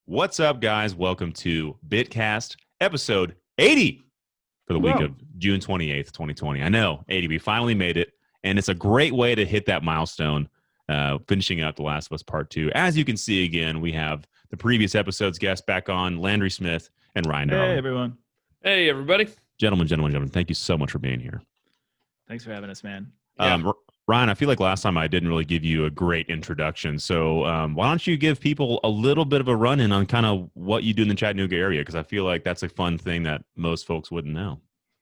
What's up, guys? Welcome to BitCast, episode 80 for the week of June 28th, 2020. I know, 80. We finally made it, and it's a great way to hit that milestone, finishing out The Last of Us Part 2. As you can see, again, we have the previous episode's guests back on, Landry Smith and Ryan Darling. Hey, everyone. Hey, everybody. Gentlemen, thank you so much for being here. Thanks for having us, man. Yeah. Ryan, I feel like last time I didn't really give you a great introduction. So why don't you give people a little bit of a run-in on kind of what you do in the Chattanooga area? Because I feel like that's a fun thing that most folks wouldn't know.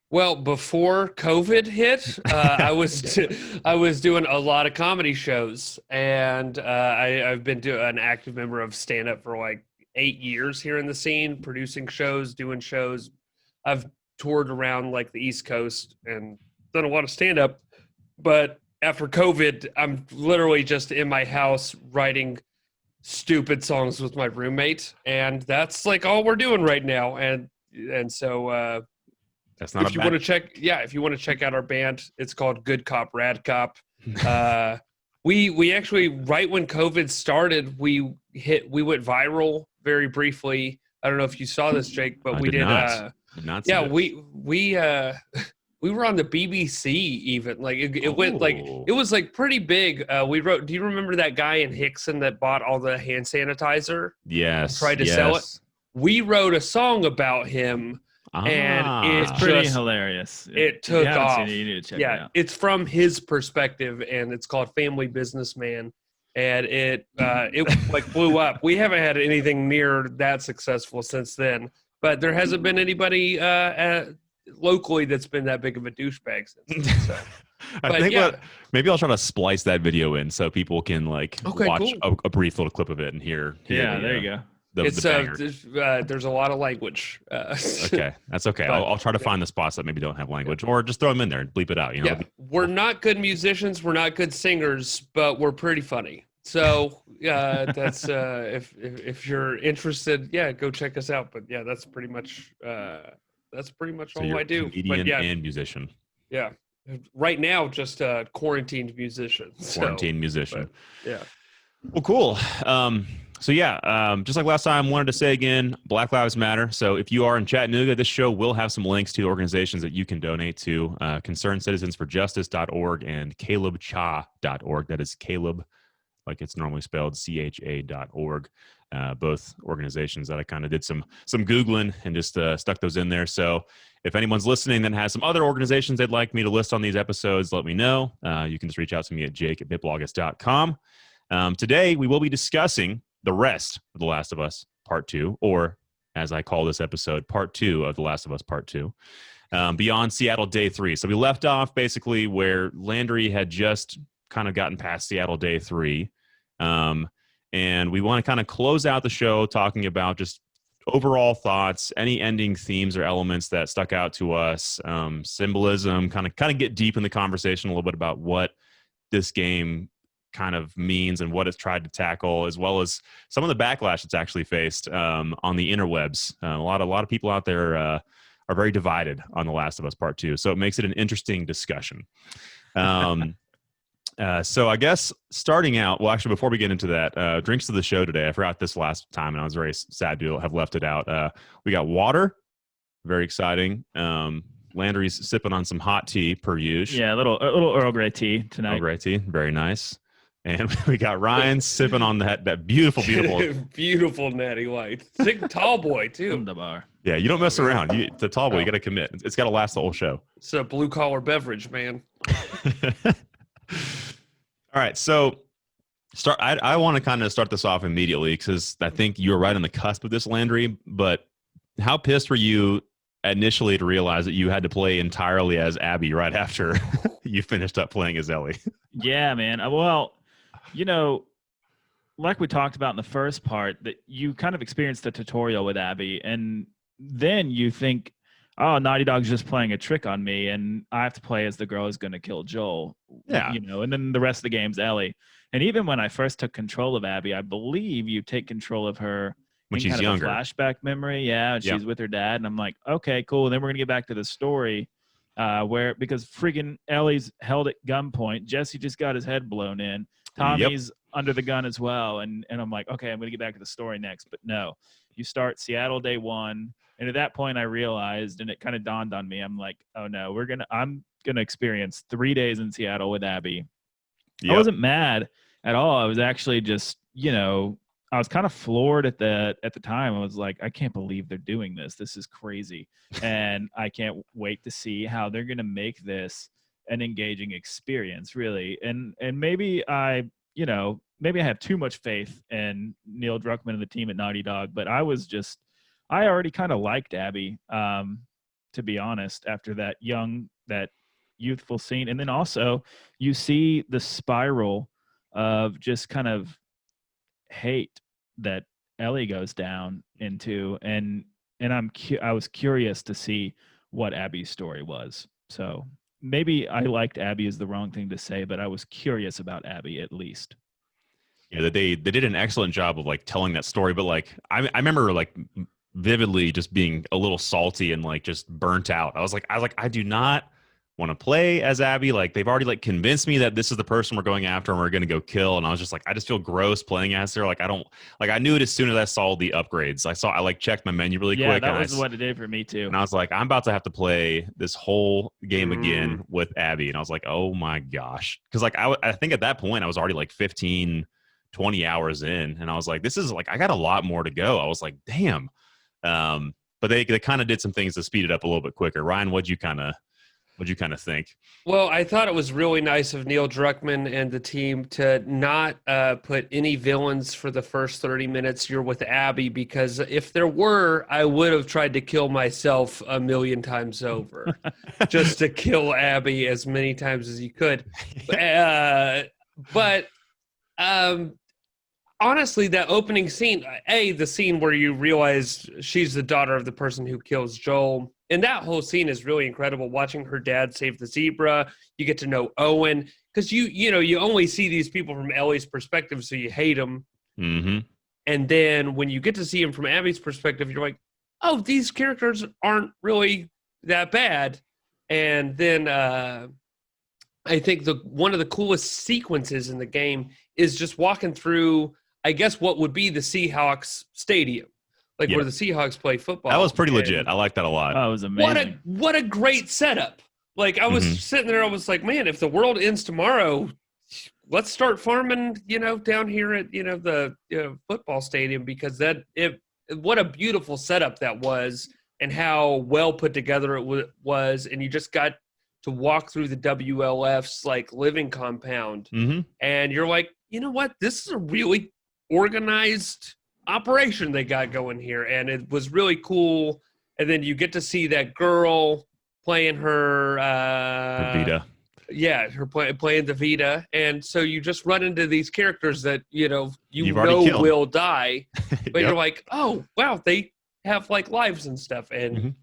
Well, before COVID hit, I was doing a lot of comedy shows, and I've been an active member of stand-up for like 8 years here in the scene, producing shows, doing shows. I've toured around like the East Coast and done a lot of stand-up, but after COVID, I'm literally just in my house writing stupid songs with my roommate, and that's like all we're doing right now. And so that's not if you want to check out our band, it's called Good Cop Rad Cop. We actually, right when COVID started, we went viral very briefly. I don't know if you saw this, Jake, but we did. Did not see this. We were on the BBC even. Like it went like it was like pretty big. We wrote. Do you remember that guy in Hickson that bought all the hand sanitizer? Yes. Tried to sell it. We wrote a song about him, and it's pretty hilarious. It took off. You need to check it out. It's from his perspective, and it's called Family Businessman, and it like blew up. We haven't had anything near that successful since then, but there hasn't been anybody locally that's been that big of a douchebag since then, so. I think maybe I'll try to splice that video in so people can watch a brief little clip of it and hear there you go. There's a lot of language. Okay, that's okay. I'll try to find the spots that maybe don't have language, or just throw them in there and bleep it out. We're not good musicians, we're not good singers, but we're pretty funny. So that's if you're interested, go check us out. But that's pretty much all I do. Comedian and musician. Yeah. Right now, just a quarantined musician. Musician. Yeah. Well, cool. Just like last time, wanted to say again, Black Lives Matter. So if you are in Chattanooga, this show will have some links to organizations that you can donate to, ConcernedCitizensForJustice.org and CalebCha.org. That is Caleb, like it's normally spelled, CHA.org. Both organizations that I kind of did some Googling and just stuck those in there. So if anyone's listening that has some other organizations they'd like me to list on these episodes, let me know. You can just reach out to me at jake@bitbloggist.com. Today, we will be discussing the rest of The Last of Us Part 2, or as I call this episode, Part 2 of The Last of Us Part 2, Beyond Seattle Day 3. So we left off basically where Landry had just kind of gotten past Seattle Day 3. And we want to kind of close out the show talking about just overall thoughts, any ending themes or elements that stuck out to us, symbolism, kind of get deep in the conversation a little bit about what this game kind of means and what it's tried to tackle, as well as some of the backlash it's actually faced on the interwebs. A lot of people out there are very divided on The Last of Us Part 2, so it makes it an interesting discussion. So I guess starting out, well, actually, before we get into that, drinks of the show today. I forgot this last time, and I was very sad to have left it out. We got water, very exciting. Landry's sipping on some hot tea per usual. Yeah, a little Earl Grey tea tonight. Earl Grey tea, very nice. And we got Ryan sipping on that beautiful beautiful natty white. Thick tall boy too. From the bar. Yeah, you don't mess around. It's a tall boy. You got to commit. It's got to last the whole show. It's a blue collar beverage, man. All right, so I want to kind of start this off immediately because I think you were right on the cusp of this, Landry. But how pissed were you initially to realize that you had to play entirely as Abby right after you finished up playing as Ellie? Yeah, man. Well, like we talked about in the first part, that you kind of experienced a tutorial with Abby, and then you think, oh, Naughty Dog's just playing a trick on me, and I have to play as the girl who's going to kill Joel. Yeah. And then the rest of the game's Ellie. And even when I first took control of Abby, I believe you take control of her when she's kind younger. Of a flashback memory. Yeah, she's with her dad. And I'm like, okay, cool. And then we're going to get back to the story. where because friggin' Ellie's held at gunpoint, Jesse just got his head blown in, Tommy's under the gun as well, and I'm like, okay, I'm gonna get back to the story next, but no, you start Seattle day one, and at that point I realized, and it kind of dawned on me, I'm like, oh no, I'm gonna experience 3 days in Seattle with Abby. I wasn't mad at all. I was actually just, I was kind of floored at the time. I was like, I can't believe they're doing this. This is crazy. And I can't wait to see how they're going to make this an engaging experience, really. And maybe maybe I have too much faith in Neil Druckmann and the team at Naughty Dog, but I already kind of liked Abby, to be honest, after that youthful scene. And then also you see the spiral of just kind of hate that Ellie goes down into, and I was curious to see what Abby's story was. So maybe I liked Abby is the wrong thing to say, but I was curious about Abby at least. Yeah, they did an excellent job of like telling that story, but like I remember like vividly just being a little salty and like just burnt out. I was like I do not want to play as Abby. Like they've already like convinced me that this is the person we're going after and we're going to go kill. And I was just like, I just feel gross playing as her. Like I knew it as soon as I saw the upgrades. I like checked my menu really quick. Yeah, that was what it did for me too. And I was like, I'm about to have to play this whole game again with Abby. And I was like, oh my gosh. Cause like, I think at that point I was already like 15, 20 hours in. And I was like, this is like, I got a lot more to go. I was like, damn. But they kind of did some things to speed it up a little bit quicker. Ryan, what'd you kind of think? Well, I thought it was really nice of Neil Druckmann and the team to not put any villains for the first 30 minutes you're with Abby, because if there were, I would have tried to kill myself a million times over just to kill Abby as many times as you could. But honestly, that opening scene, the scene where you realize she's the daughter of the person who kills Joel, and that whole scene is really incredible. Watching her dad save the zebra, you get to know Owen, because you only see these people from Ellie's perspective, so you hate them. Mm-hmm. And then when you get to see him from Abby's perspective, you're like, oh, these characters aren't really that bad. And then I think one of the coolest sequences in the game is just walking through, I guess, what would be the Seahawks stadium. Like where the Seahawks play football. That was pretty legit. I like that a lot. Oh, it was amazing. What a great setup. Like I was sitting there, I was like, man, if the world ends tomorrow, let's start farming, down here at, the football stadium, because what a beautiful setup that was, and how well put together it was. And you just got to walk through the WLF's like living compound, and you're like, you know what? This is a really organized operation they got going here, and it was really cool. And then you get to see that girl playing her Vita. Yeah, her playing the Vita, and so you just run into these characters that you will die, but you're like, oh wow, they have like lives and stuff. And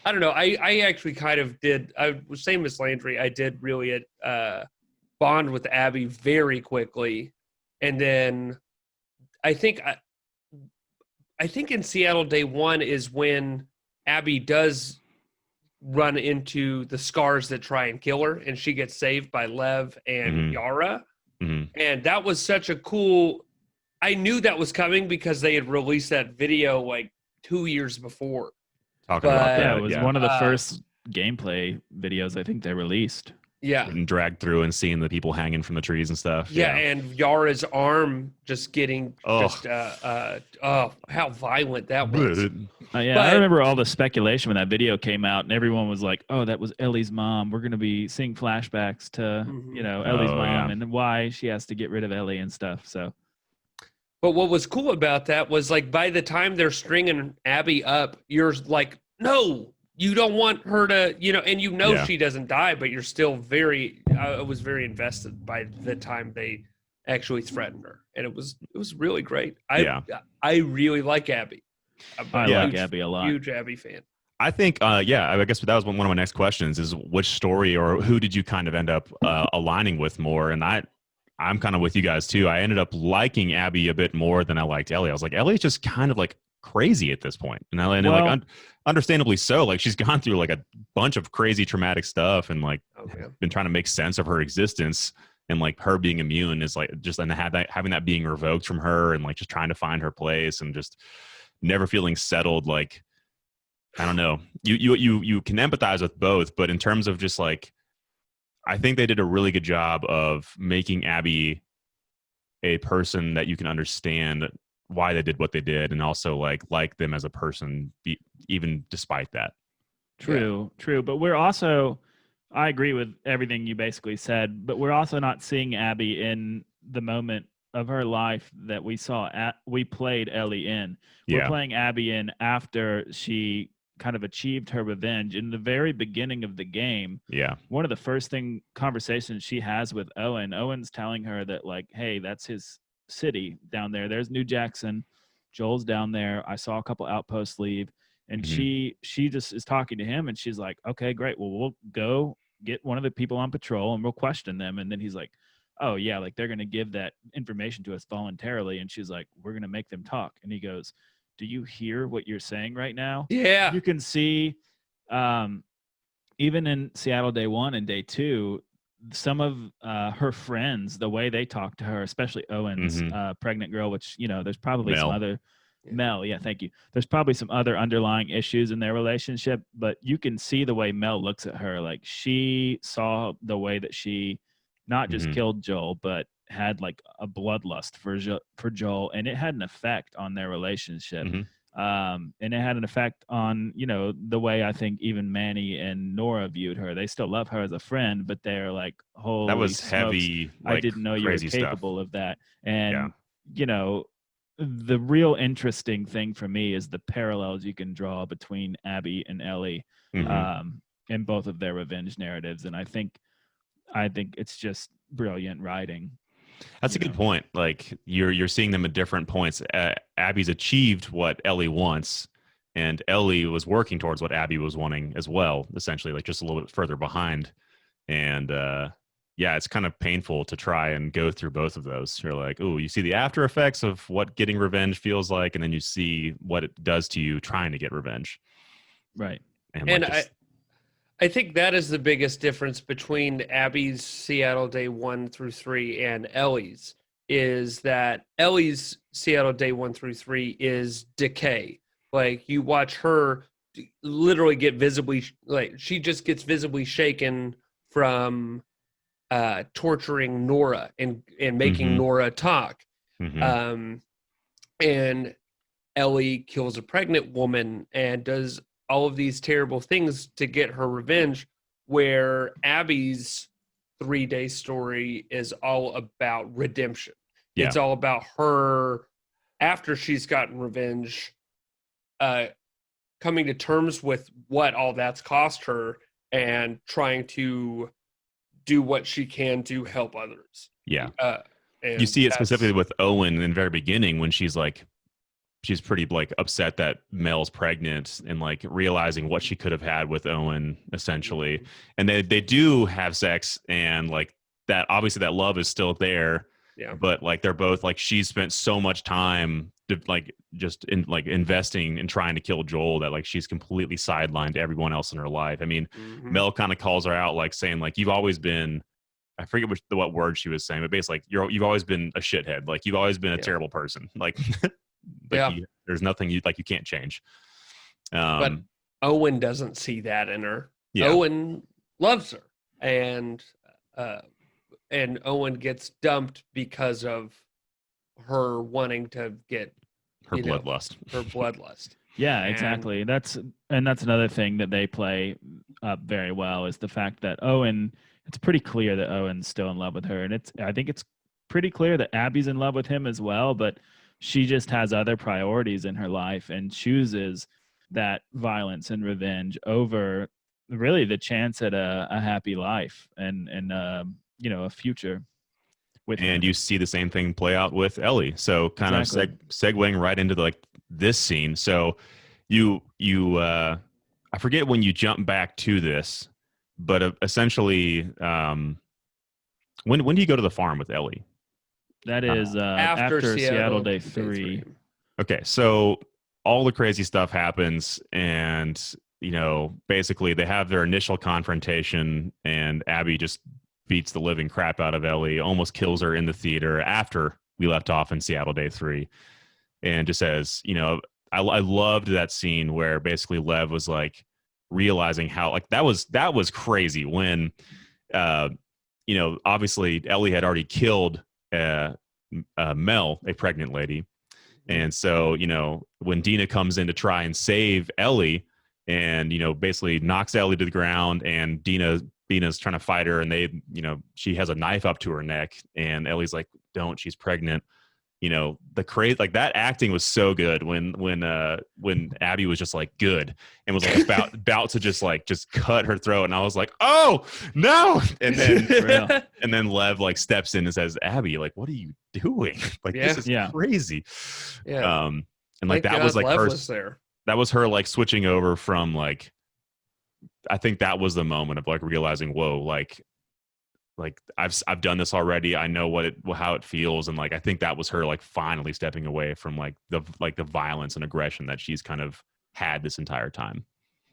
I don't know, I actually kind of did. I was same as Landry. I did really bond with Abby very quickly, and then I think in Seattle day one is when Abby does run into the scars that try and kill her, and she gets saved by Lev and Yara. And that was such a cool, I knew that was coming because they had released that video like 2 years before. Talking about that. Yeah, it was one of the first gameplay videos I think they released. Yeah. And dragged through and seeing the people hanging from the trees and stuff. Yeah, and Yara's arm just getting how violent that was. I remember all the speculation when that video came out, and everyone was like, oh, that was Ellie's mom. We're going to be seeing flashbacks to, Ellie's mom and why she has to get rid of Ellie and stuff. So, but what was cool about that was, like, by the time they're stringing Abby up, you're like, no, you don't want her to, and she doesn't die, but you're still I was very invested by the time they actually threatened her. And it was really great. I really like Abby. I like Abby a lot. Huge Abby fan. I think, I guess that was one of my next questions is which story or who did you kind of end up aligning with more? And I'm kind of with you guys too. I ended up liking Abby a bit more than I liked Ellie. I was like, Ellie's just kind of like crazy at this point. And understandably so. Like she's gone through like a bunch of crazy traumatic stuff and like been trying to make sense of her existence. And like her being immune is like just and having that being revoked from her and like just trying to find her place and just never feeling settled. Like, I don't know. You can empathize with both, but in terms of just like, I think they did a really good job of making Abby a person that you can understand why they did what they did, and also like them as a person, even despite that. True. But we're also, I agree with everything you basically said, but we're also not seeing Abby in the moment of her life that we played Ellie in. We're playing Abby in after she kind of achieved her revenge. In the very beginning of the game, one of the first conversations she has with Owen's telling her that like, hey, that's his city down there. There's New Jackson. Joel's down there. I saw a couple outposts leave. And she just is talking to him and she's like, okay, great. Well, we'll go get one of the people on patrol and we'll question them. And then he's like, oh yeah, like they're going to give that information to us voluntarily. And she's like, we're going to make them talk. And he goes, do you hear what you're saying right now? Yeah. You can see, even in Seattle Day 1 and Day 2, some of her friends, the way they talk to her, especially Owen's pregnant girl, which, you know, there's probably some other Mel. Yeah, thank you. There's probably some other underlying issues in their relationship, but you can see the way Mel looks at her. Like she saw the way that she not just killed Joel, but had like a bloodlust for Joel, and it had an effect on their relationship. And it had an effect on, you know, the way I think even Manny and Nora viewed her. They still love her as a friend, but they're like, holy that was smokes, heavy. Like, I didn't know you were capable stuff of that. And you know, the real interesting thing for me is the parallels you can draw between Abby and Ellie in both of their revenge narratives. And I think it's just brilliant writing. That's a good point. Like you're seeing them at different points. Abby's achieved what Ellie wants, and Ellie was working towards what Abby was wanting as well, essentially, like just a little bit further behind. And it's kind of painful to try and go through both of those. You're like, oh, you see the after effects of what getting revenge feels like, and then you see what it does to you trying to get revenge. Right. And I think that is the biggest difference between Abby's Seattle Day 1 through 3 and Ellie's, is that Ellie's Seattle Day 1 through 3 is decay. Like you watch her literally get visibly, like she just gets visibly shaken from torturing Nora and making Nora talk. And Ellie kills a pregnant woman and does all of these terrible things to get her revenge, where Abby's 3-day story is all about redemption. It's all about her, after she's gotten revenge, coming to terms with what all that's cost her and trying to do what she can to help others. You see it specifically with Owen in the very beginning when she's pretty like upset that Mel's pregnant and like realizing what she could have had with Owen essentially. And they do have sex, and like that, obviously that love is still there. But like they're both like, she's spent so much time to like just investing in trying to kill Joel that like she's completely sidelined everyone else in her life. I mean, Mel kind of calls her out, like saying like, you've always been, I forget what word she was saying, but basically like you've always been a shithead. Like you've always been a terrible person. Like, there's nothing you can't change. But Owen doesn't see that in her. Owen loves her, and Owen gets dumped because of her wanting to get her bloodlust. Her bloodlust. Yeah, exactly. That's another thing that they play up very well, is the fact that Owen. It's pretty clear that Owen's still in love with her, and I think it's pretty clear that Abby's in love with him as well, but she just has other priorities in her life and chooses that violence and revenge over really the chance at a happy life and a future with and her. You see the same thing play out with Ellie. So kind of segueing right into this scene. So you I forget when you jump back to this, but essentially when do you go to the farm with Ellie? That is after Seattle Day 3. Okay, so all the crazy stuff happens, and basically they have their initial confrontation, and Abby just beats the living crap out of Ellie, almost kills her in the theater after we left off in Seattle Day 3. And just says, I loved that scene where basically Lev was like realizing how like that was crazy when obviously Ellie had already killed Mel, a pregnant lady. And so, when Dina comes in to try and save Ellie and, basically knocks Ellie to the ground, and Dina's trying to fight her, and she has a knife up to her neck, and Ellie's like, don't, she's pregnant. The crazy, like that acting was so good when Abby was just like good and was like about to just cut her throat, and I was like, oh no. And then Lev like steps in and says, Abby, like, what are you doing? Like, this is crazy. Yeah. And like that was like Lev her was there. That was her like switching over from like, I think that was the moment of like realizing, whoa, like I've done this already. I know how it feels. And like, I think that was her like finally stepping away from like the violence and aggression that she's kind of had this entire time.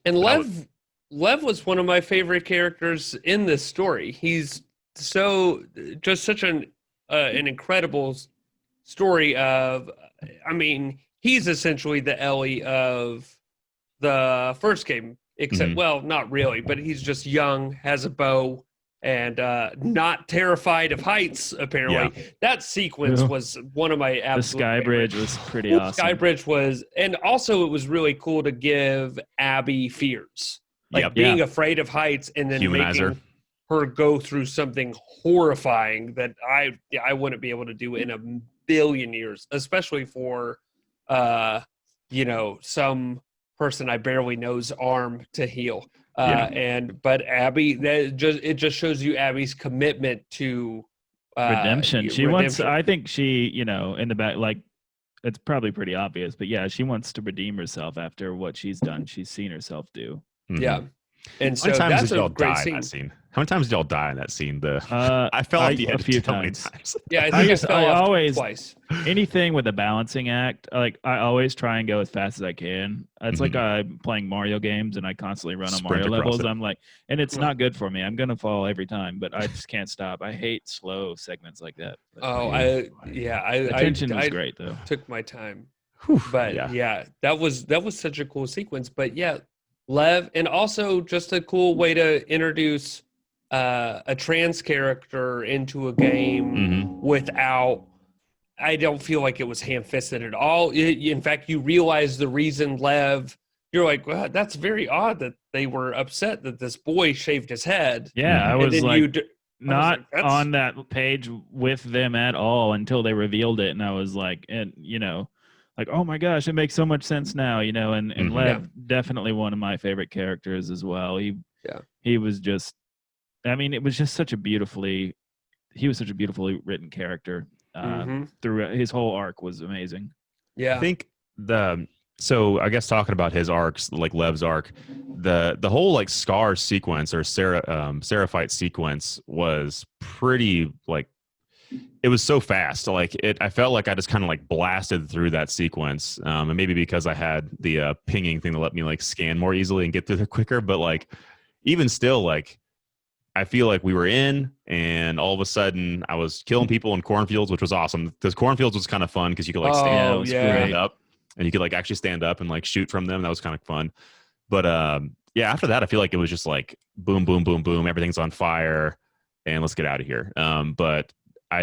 And Lev was one of my favorite characters in this story. He's just such an incredible story of, I mean, he's essentially the Ellie of the first game, except, well, not really, but he's just young, has a bow, and not terrified of heights, apparently. Yeah. That sequence was one of my absolute The Sky Bridge was pretty awesome. Sky Bridge was, and also it was really cool to give Abby fears. Like being afraid of heights and then making her go through something horrifying that I wouldn't be able to do in a billion years, especially for, some person I barely know's arm to heal. But Abby, it just shows you Abby's commitment to redemption. I think she, in the back, like, it's probably pretty obvious, but yeah, she wants to redeem herself after what she's done. She's seen herself do. Yeah. And so how many times that's did y'all a great die in scene. that scene? How many times did y'all die in that scene? I fell off the edge a few so many times. Yeah, I think I always twice. Anything with a balancing act, like I always try and go as fast as I can. It's like I'm playing Mario games and I constantly run on Mario levels. I'm like, and it's not good for me. I'm gonna fall every time, but I just can't stop. I hate slow segments like that. But, attention was great though. Took my time, but that was such a cool sequence. But yeah, Lev, and also just a cool way to introduce a trans character into a game without, I don't feel like it was ham-fisted at all. In fact, you realize the reason Lev, you're like, well, that's very odd that they were upset that this boy shaved his head. Yeah, I was like, not on that page with them at all until they revealed it, and I was like, like, oh my gosh, it makes so much sense now, and Lev, definitely one of my favorite characters as well. He was just, I mean, it was just such a beautifully written character. Through his whole arc was amazing. Yeah. I think so I guess talking about his arcs, like Lev's arc, the whole like Scar sequence or Seraphite sequence was pretty like, it was so fast. Like I felt like I just kind of like blasted through that sequence. And maybe because I had the pinging thing that let me like scan more easily and get through there quicker. But like, even still, like, I feel like we were in, and all of a sudden I was killing people in cornfields, which was awesome because cornfields was kind of fun because you could like stand up and you could like actually stand up and like shoot from them. That was kind of fun. But after that, I feel like it was just like boom, boom, boom, boom. Everything's on fire and let's get out of here. But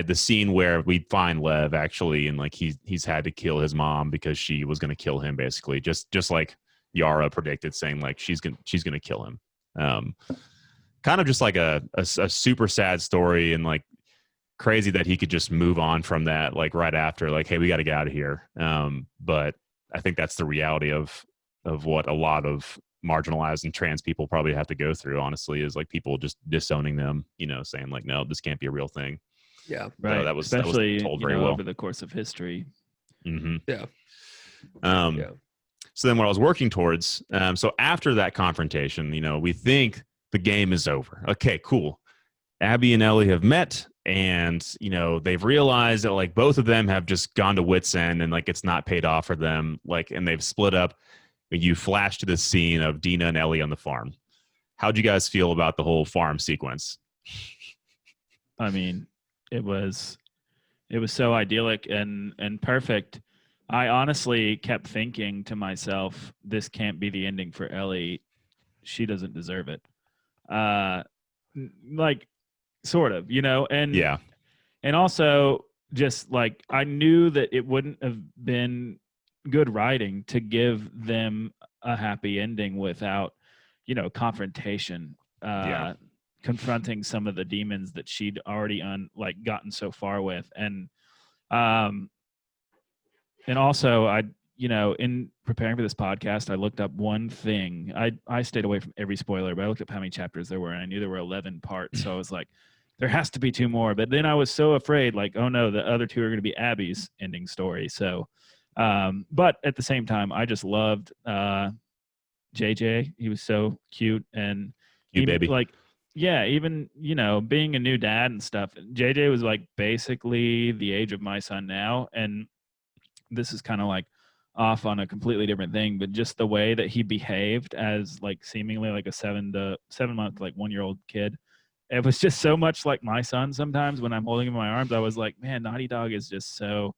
the scene where we find Lev actually, and like he's had to kill his mom because she was going to kill him, basically, just like Yara predicted, saying like she's gonna kill him. Kind of just like a super sad story, and like crazy that he could just move on from that like right after, like, hey, we got to get out of here. But I think that's the reality of what a lot of marginalized and trans people probably have to go through, honestly, is like people just disowning them, saying like, no, this can't be a real thing. Yeah, right. So that was told very well over the course of history. Yeah. So then what I was working towards, so after that confrontation, we think the game is over. Okay, cool. Abby and Ellie have met, and they've realized that like both of them have just gone to wit's end, and like it's not paid off for them. Like, and they've split up. You flash to the scene of Dina and Ellie on the farm. How'd you guys feel about the whole farm sequence? I mean, it was so idyllic and perfect. I honestly kept thinking to myself, this can't be the ending for Ellie. She doesn't deserve it. Like, sort of, and Yeah. and also just like I knew that it wouldn't have been good writing to give them a happy ending without, confrontation, Yeah. confronting some of the demons that she'd already gotten so far with. Um and also in preparing for this podcast, I looked up one thing. I stayed away from every spoiler, but I looked up how many chapters there were, and I knew there were 11 parts. So I was like, there has to be 2 more. But then I was so afraid, like, oh no, the other 2 are going to be Abby's ending story. So, but at the same time, I just loved JJ. He was so cute, and You baby. like, yeah, even being a new dad and stuff. JJ was like basically the age of my son now, and this is kind of like off on a completely different thing, but just the way that he behaved as like seemingly like a 7 month, like 1-year-old kid. It was just so much like my son. Sometimes when I'm holding him in my arms, I was like, man, Naughty Dog is just so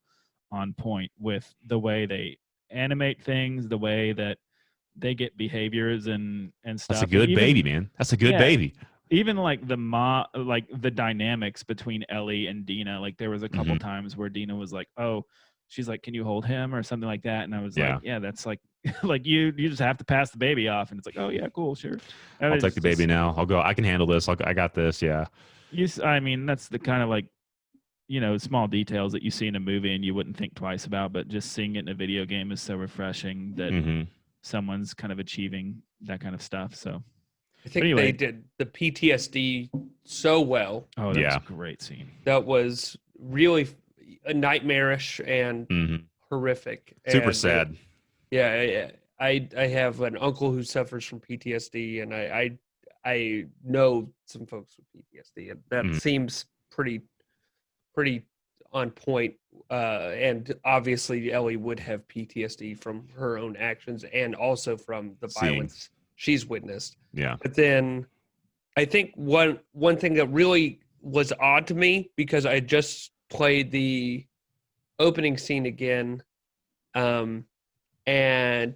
on point with the way they animate things, the way that they get behaviors and stuff. That's a good baby, man. That's a good baby. Even like like the dynamics between Ellie and Dina. Like there was a couple times where Dina was like, oh, she's like, can you hold him or something like that? And I was like, yeah, that's like, like you just have to pass the baby off. And it's like, oh yeah, cool, sure. I'll take the baby now. I'll go. I can handle this. I got this. Yeah. I mean, that's the kind of like, small details that you see in a movie and you wouldn't think twice about, but just seeing it in a video game is so refreshing that someone's kind of achieving that kind of stuff. So I think they did the PTSD so well. Oh, that's a great scene. That was really nightmarish and horrific. Super sad. I have an uncle who suffers from PTSD, and I know some folks with PTSD, and that seems pretty on point. And obviously, Ellie would have PTSD from her own actions and also from the violence she's witnessed. Yeah. But then I think one thing that really was odd to me, because I just played the opening scene again, and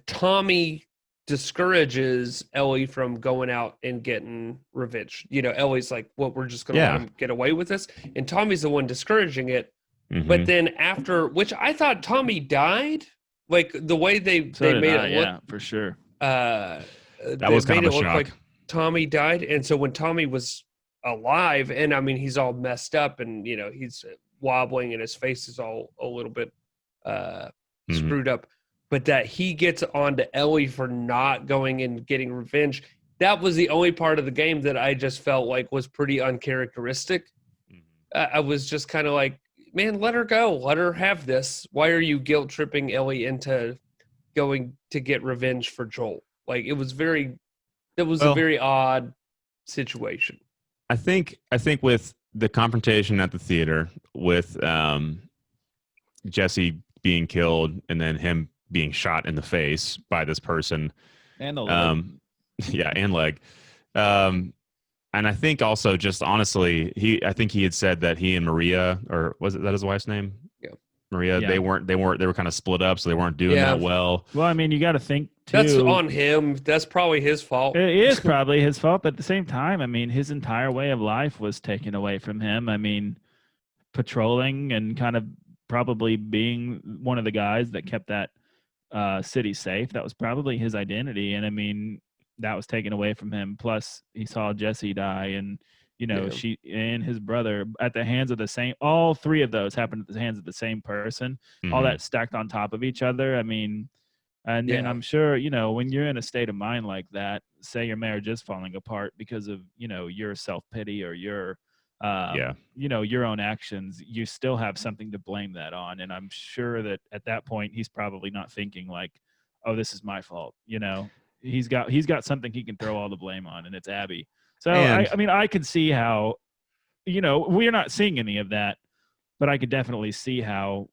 Tommy discourages Ellie from going out and getting revenge. Ellie's like, well, we're just going to let him get away with this. And Tommy's the one discouraging it. But then after, which I thought Tommy died, like the way they made it look. Yeah, for sure. That was kind of a shock. Like Tommy died. And so when Tommy was alive, and I mean, he's all messed up and, he's wobbling and his face is all a little bit screwed up, but that he gets onto Ellie for not going and getting revenge. That was the only part of the game that I just felt like was pretty uncharacteristic. I was just kind of like, man, let her go. Let her have this. Why are you guilt tripping Ellie into going to get revenge for Joel? Like it was a very odd situation. I think with the confrontation at the theater with Jesse being killed and then him being shot in the face by this person and the leg. and leg. And I think also just honestly, I think he had said that he and Maria, or was it that his wife's name? Yeah. Maria, they were kind of split up, so they weren't doing that well. Well, I mean, you got to think too. That's on him. That's probably his fault. It is probably his fault, but at the same time, I mean, his entire way of life was taken away from him. I mean, patrolling and kind of probably being one of the guys that kept that city safe. That was probably his identity. And I mean, that was taken away from him. Plus he saw Jesse die and, she and his brother at the hands of the same, all 3 of those happened at the hands of the same person, all that stacked on top of each other. I mean, and then I'm sure, when you're in a state of mind like that, say your marriage is falling apart because of, your self-pity or your, your own actions, you still have something to blame that on. And I'm sure that at that point, he's probably not thinking like, oh, this is my fault. He's got something he can throw all the blame on, and it's Abby. So I mean, I could see how we're not seeing any of that, but I could definitely see how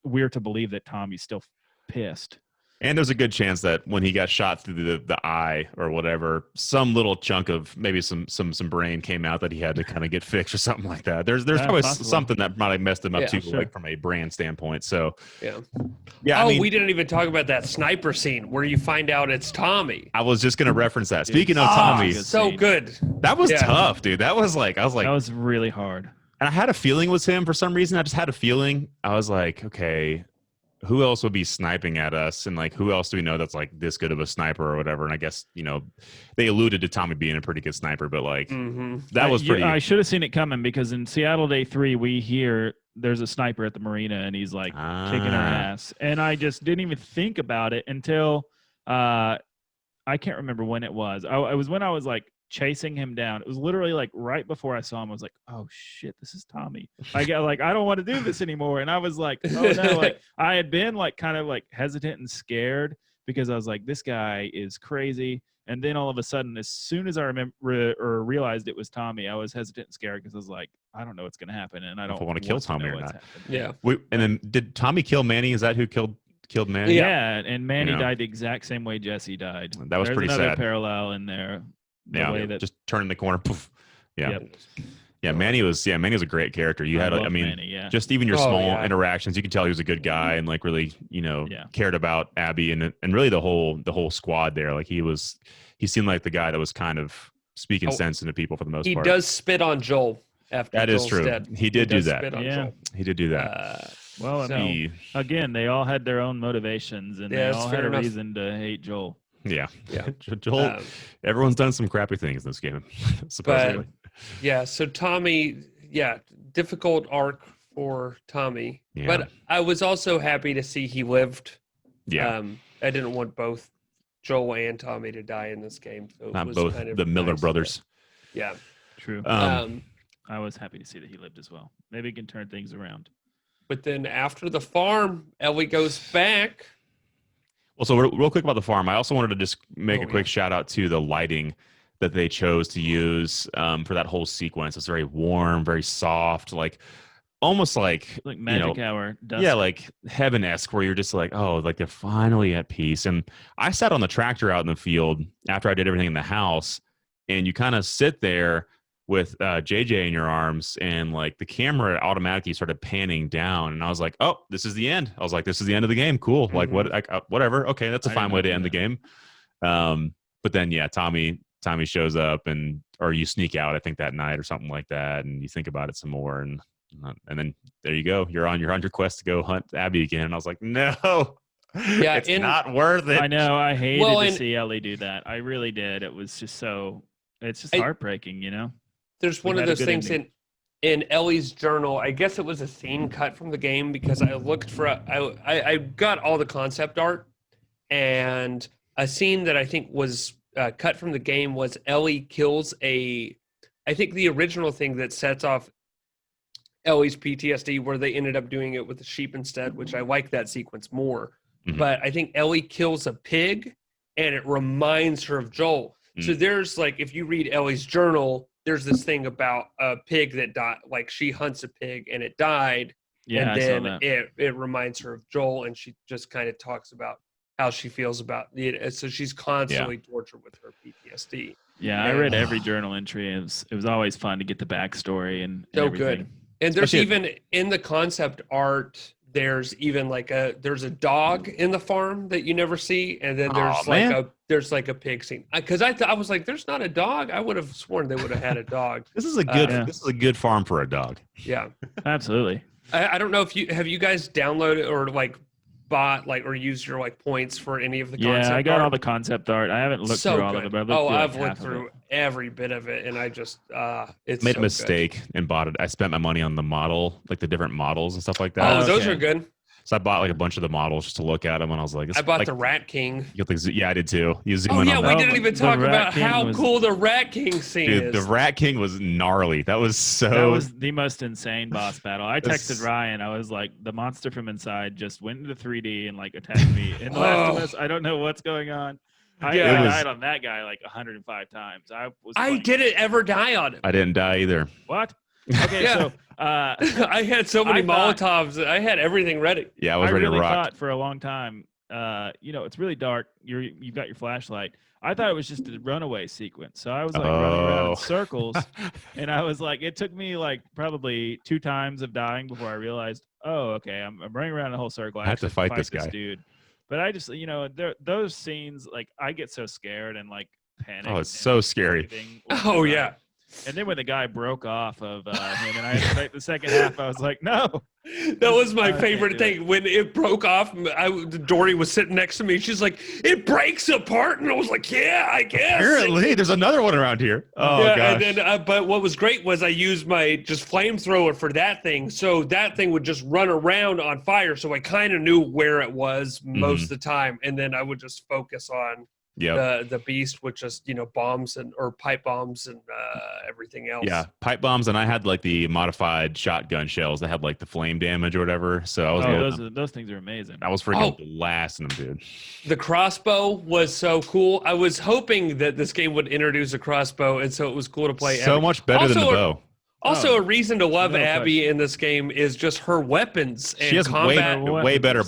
we're to believe that Tommy's still pissed. And there's a good chance that when he got shot through the eye or whatever, some little chunk of maybe some brain came out that he had to kind of get fixed or something like that. There's probably something that might have messed him up too, sure. like from a brand standpoint. So yeah. I mean, we didn't even talk about that sniper scene where you find out it's Tommy. I was just gonna reference that. Speaking of Tommy, so good. That was tough, dude. That was like, I was like, that was really hard. And I had a feeling it was him for some reason. I just had a feeling. I was like, okay, who else would be sniping at us? And like, who else do we know that's like this good of a sniper or whatever? And I guess, they alluded to Tommy being a pretty good sniper, but like that was pretty. I should have seen it coming because in Seattle Day 3, we hear there's a sniper at the marina and he's like kicking our ass. And I just didn't even think about it until I can't remember when it was. It was when I was like chasing him down. It was literally like right before I saw him. I was like, oh shit, this is Tommy. I got like, I don't want to do this anymore. And I was like, oh no, like I had been like kind of like hesitant and scared because I was like, this guy is crazy. And then all of a sudden, as soon as I realized it was Tommy, I was hesitant and scared because I was like, I don't know what's going to happen, and I don't want to kill Tommy or not. Yeah. And then did Tommy kill Manny? Is that who killed Manny? Yeah, and Manny died the exact same way Jesse died. That was pretty another sad. Parallel in there. Just turning the corner. Poof. Yeah. Yep. Yeah, Manny was a great character. You had, Manny, just even your small interactions, you could tell he was a good guy and like really, cared about Abby and really the whole squad there. Like he seemed like the guy that was kind of speaking sense into people for the most part. He does spit on Joel after that Joel's is true. dead. He did do that. Yeah, he did do that. Well, I mean, again, they all had their own motivations and they all had a reason to hate Joel. Yeah. Joel, everyone's done some crappy things in this game, supposedly. So Tommy, difficult arc for Tommy. Yeah. But I was also happy to see he lived. Yeah. I didn't want both Joel and Tommy to die in this game. So not both kind of the Miller brothers. Yeah. True. I was happy to see that he lived as well. Maybe he can turn things around. But then after the farm, Ellie goes back. Well, so real quick about the farm, I also wanted to just make a quick shout out to the lighting that they chose to use for that whole sequence. It's very warm, very soft, like almost like magic hour. Dusk. Yeah, like heaven-esque, where you're just like, oh, like they're finally at peace. And I sat on the tractor out in the field after I did everything in the house, and you kind of sit there with JJ in your arms, and like the camera automatically started panning down, and I was like, "Oh, this is the end." I was like, "This is the end of the game." Cool. Like whatever. Okay, that's a fine way to end the game. But then Tommy shows up, or you sneak out, I think that night or something like that, and you think about it some more, and then there you go. You're on your quest to go hunt Abby again. And I was like, "No." Yeah, it's not worth it. I know. I hated to see Ellie do that. I really did. It was just it's just heartbreaking, There's one of those things in Ellie's journal. I guess it was a scene cut from the game because I looked for I got all the concept art, and a scene that I think was cut from the game was Ellie kills I think the original thing that sets off Ellie's PTSD, where they ended up doing it with the sheep instead, which I like that sequence more. Mm-hmm. But I think Ellie kills a pig and it reminds her of Joel. Mm-hmm. So there's like, if you read Ellie's journal, there's this thing about a pig that died, like she hunts a pig and it died. Yeah, and then it reminds her of Joel, and she just kind of talks about how she feels about it. So she's constantly tortured with her PTSD. Yeah, I read every journal entry. It was always fun to get the backstory and so everything. Good. And there's even in the concept art, there's even like there's a dog in the farm that you never see, and then there's like a pig scene. Because I was like, there's not a dog. I would have sworn they would have had a dog. This is a good farm for a dog. Yeah, absolutely. I don't know if you guys downloaded or like bought like or used your like points for any of the concept I got art. all the concept art. I haven't looked through all of it, but I've looked through every bit of it, and I just it's made a mistake and bought it. I spent my money on the model, like the different models and stuff like that. Oh, those are good. So I bought like a bunch of the models just to look at them, and I was like, I bought the Rat King. I did too. You zoom in on we didn't even talk about how cool the Rat King scene is. The Rat King was gnarly. That was the most insane boss battle. I texted Ryan. I was like, the monster from inside just went into 3D and like attacked me. In The Last of Us, I don't know what's going on. I died on that guy like 105 times. I didn't ever die on him. I didn't die either. What? Okay, Yeah. so I had so many I thought- Molotovs. I had everything ready. Yeah, I was ready really to rock. thought for a long time, it's really dark. You've got your flashlight. I thought it was just a runaway sequence. So I was like running around Oh. in circles, and I was like, it took me like probably 2 times of dying before I realized, oh, okay, I'm running around in a whole circle. I have to actually fight this guy. dude. But I just, those scenes, like I get so scared and like panic. Oh, it's so scary. Oh, yeah. And then when the guy broke off of him, and I had to take the second half, I was like, no. That was my I can't favorite do it. thing. When it broke off, Dory was sitting next to me. She's like, it breaks apart. And I was like, yeah, I guess. Apparently, there's another one around here. Oh, yeah, gosh. and then, but what was great was I used my just flamethrower for that thing. So that thing would just run around on fire. So I kind of knew where it was most of the time. And then I would just focus on the beast with just, bombs or pipe bombs and everything else. Yeah, pipe bombs, and I had like the modified shotgun shells that had like the flame damage or whatever. So I was those things are amazing. I was freaking blasting them, dude. The crossbow was so cool. I was hoping that this game would introduce a crossbow, and so it was cool to play. So Abby. much better than the bow. Also, a reason to love no Abby question. in this game is just her weapons and She has combat. way better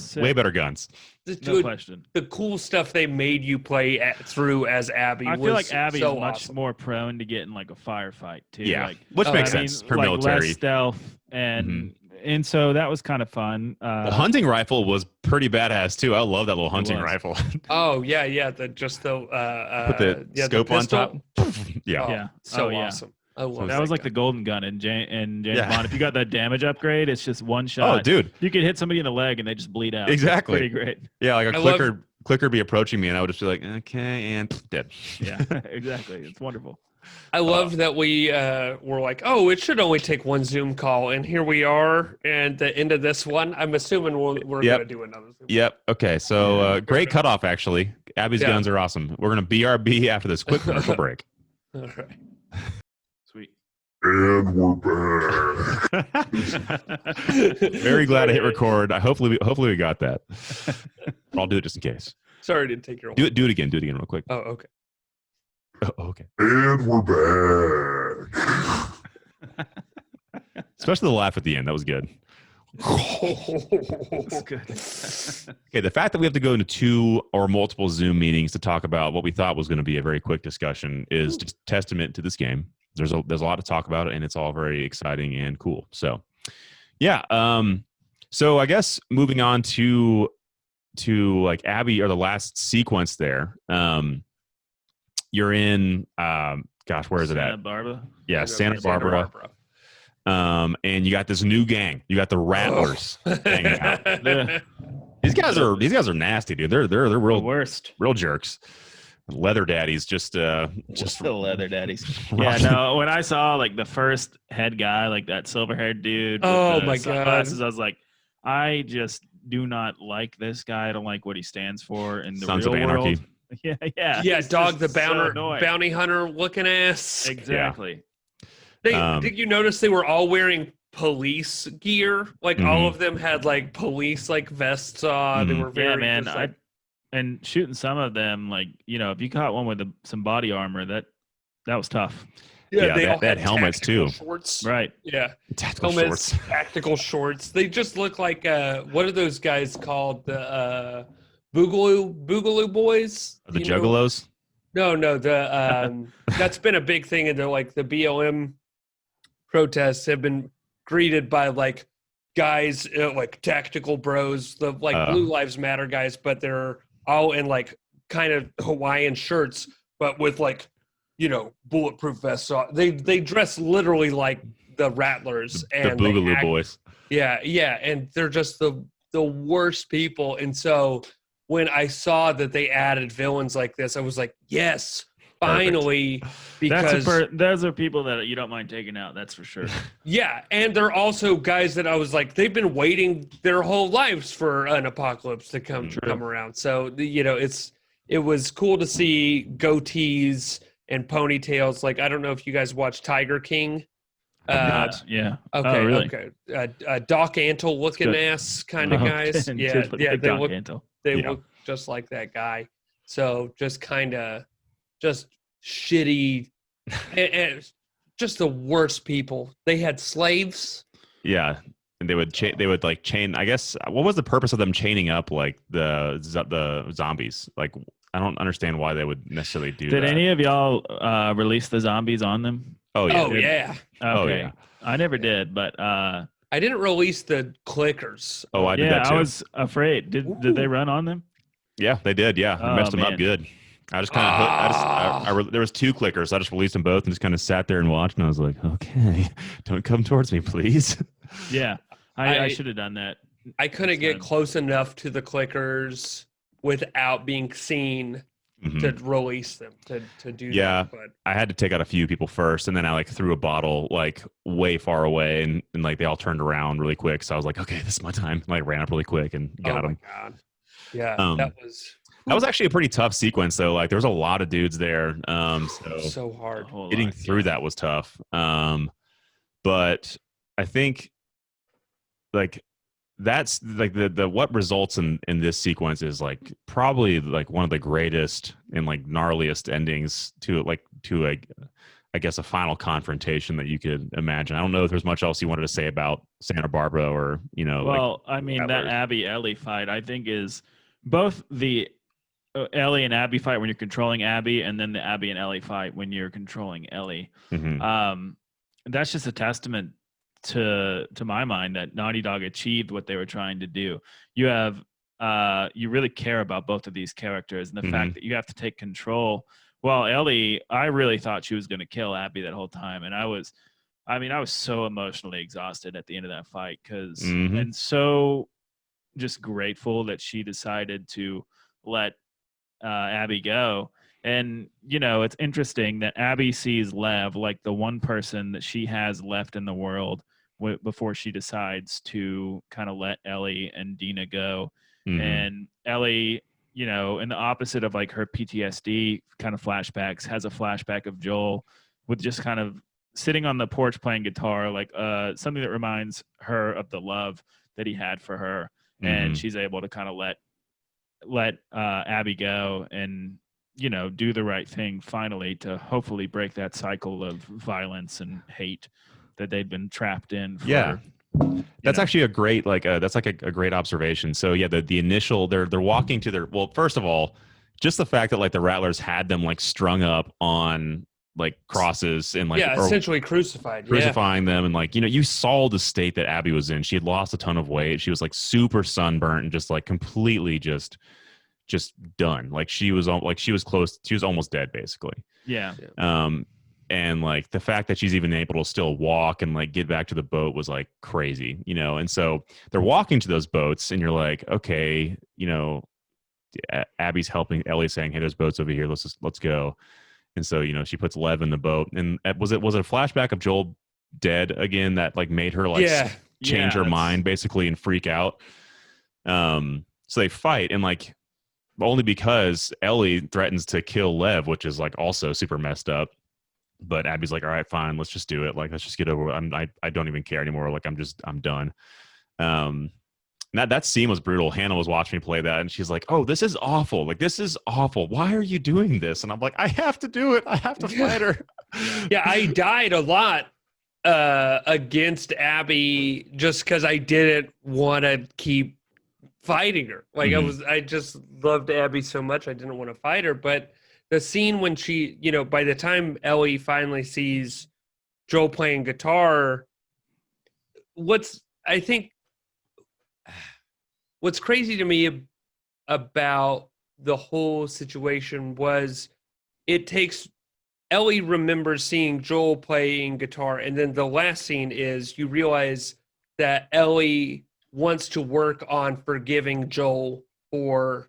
guns. No Dude, question. the cool stuff they made you play through as Abby. I feel like Abby's so much awesome. more prone to getting like a firefight too. Yeah, like, which makes I mean, sense. Her like military. less stealth, and so that was kind of fun. The hunting rifle was pretty badass too. I love that little hunting was. rifle. Oh yeah. Put the the scope on pistol. top. Yeah. Oh, Yeah. so Oh, yeah. awesome. I love That was like the golden gun in James Yeah. Bond. If you got that damage upgrade, it's just one shot. Oh, dude. You could hit somebody in the leg and they just bleed out. Exactly. Pretty great. Yeah, like a I love- clicker be approaching me, and I would just be like, okay, and dead. Yeah, exactly. It's wonderful. I love that we were like, oh, it should only take one Zoom call, and here we are, and the end of this one. I'm assuming we're Yep. going to do another Zoom. Yep. Okay. So great cutoff, actually. Abby's Yeah. guns are awesome. We're gonna BRB after this quick commercial break. All right. Sweet. And we're back. Very glad I hit record. Hopefully we got that. I'll do it just in case. Sorry to take your. Do it again. Do it again real quick. Oh, okay. Oh, okay. And we're back. Especially the laugh at the end. That was good. That's good. Okay, the fact that we have to go into 2 or multiple Zoom meetings to talk about what we thought was going to be a very quick discussion is just testament to this game. There's a lot to talk about, and it's all very exciting and cool. So, yeah. So I guess moving on to like Abby or the last sequence there. You're in where is it Santa at? Barbara. Yeah, Santa Barbara. And you got this new gang. You got the Rattlers hanging out. These guys are nasty, dude. They're The real worst. jerks. Leather daddies just The leather daddies. Yeah, no. When I saw like the first head guy, like that silver-haired dude. With Oh, the my God. sunglasses, I was like, I just do not like this guy. I don't like what he stands for in the Sons real of Anarchy. world. Yeah. Yeah, he's dog just the so annoying. bounty hunter looking ass. Exactly. Did you notice they were all wearing police gear? Like all of them had like police like vests on. They were very Yeah, man. just, like, And shooting some of them, like if you caught one with some body armor, that was tough. Yeah, they all they had helmets, tactical too. Shorts. Right. Yeah. tactical Helmets, shorts. tactical shorts. They just look like what are those guys called? The Boogaloo boys? The You know? Juggalos. No, the that's been a big thing, and they're like the BLM protests have been greeted by like guys like tactical bros, the like Blue Lives Matter guys, but they're all in like kind of Hawaiian shirts, but with like bulletproof vests on. They dress literally like the Rattlers The and they Boogaloo act- Boys. Yeah, and they're just the worst people. And so when I saw that they added villains like this, I was like, yes, finally, because those are people that you don't mind taking out. That's for sure. yeah, and they're also guys that I was like, they've been waiting their whole lives for an apocalypse to come around. So it was cool to see goatees and ponytails. Like I don't know if you guys watch Tiger King. Yeah. Okay. Oh, really? Okay. Doc Antle looking ass kind of guys. Yeah. Yeah. They look just like that guy. So just kind of just shitty and just the worst people. They had slaves. Yeah, and they would like chain. I guess what was the purpose of them chaining up like the zombies? Like I don't understand why they would necessarily do Did that. any of y'all release the zombies on them? Oh yeah. Oh yeah. Okay. Oh, yeah. I never did, but I didn't release the clickers. Oh, I did yeah, that too. I was afraid. Did they run on them? Yeah, they did. Yeah, I Oh, messed them man. up good. I just kind of, there was 2 clickers. So I just released them both and just kind of sat there and watched. And I was like, okay, don't come towards me, please. Yeah, I should have done that. I couldn't get Instead. close enough to the clickers without being seen Mhm. to release them to do Yeah. that. But I had to take out a few people first, and then I like threw a bottle like way far away, and like they all turned around really quick. So I was like, okay, this is my time. Like ran up really quick and got oh them. my god, yeah, That was actually a pretty tough sequence, though. Like there was a lot of dudes there, so hard. A whole getting lot, through yeah. that was tough. But I think like that's like the what results in this sequence is like probably like one of the greatest and like gnarliest endings to a I guess a final confrontation that you could imagine. I don't know if there's much else you wanted to say about Santa Barbara or Well, I mean that Rattlers. Abby Ellie fight, I think is both the Ellie and Abby fight when you're controlling Abby, and then the Abby and Ellie fight when you're controlling Ellie. Mhm. That's just a testament to my mind that Naughty Dog achieved what they were trying to do. You have you really care about both of these characters, and the Mhm. fact that you have to take control. Well, Ellie, I really thought she was going to kill Abby that whole time, and I was so emotionally exhausted at the end of that fight Mhm. and so just grateful that she decided to let Abby go. And it's interesting that Abby sees Lev like the one person that she has left in the world before she decides to kind of let Ellie and Dina go. Mhm. And Ellie, in the opposite of like her PTSD kind of flashbacks, has a flashback of Joel with just kind of sitting on the porch playing guitar, like something that reminds her of the love that he had for her. And Mhm. she's able to kind of let Abby go and do the right thing finally to hopefully break that cycle of violence and hate that they'd been trapped in for Yeah. That's actually a great that's like a great observation. So yeah, the initial they're walking to their first of all, just the fact that like the Rattlers had them like strung up on like crosses and like or essentially crucified. crucifying them, and like you saw the state that Abby was in. She had lost a ton of weight. She was like super sunburnt and just like completely just done. Like she was close. She was almost dead basically. Yeah. And like the fact that she's even able to still walk and like get back to the boat was like crazy, and so they're walking to those boats and you're like, okay, Abby's helping Ellie saying, hey, there's boats over here, let's go. And so she puts Lev in the boat, and was it a flashback of Joel dead again that like made her like change her mind basically and freak out. So they fight, and like only because Ellie threatens to kill Lev, which is like also super messed up. But Abby's like, all right, fine, let's just do it. Like, let's just get over it. I don't even care anymore. Like, I'm done. That scene was brutal. Hannah was watching me play that, and she's like, oh, this is awful. Like, this is awful. Why are you doing this? And I'm like, I have to do it. I have to fight her. Yeah, I died a lot against Abby just because I didn't want to keep fighting her. Like I just loved Abby so much I didn't want to fight her. But the scene when she, by the time Ellie finally sees Joel playing guitar, what's crazy to me about the whole situation was Ellie remembers seeing Joel playing guitar, and then the last scene is you realize that Ellie wants to work on forgiving Joel for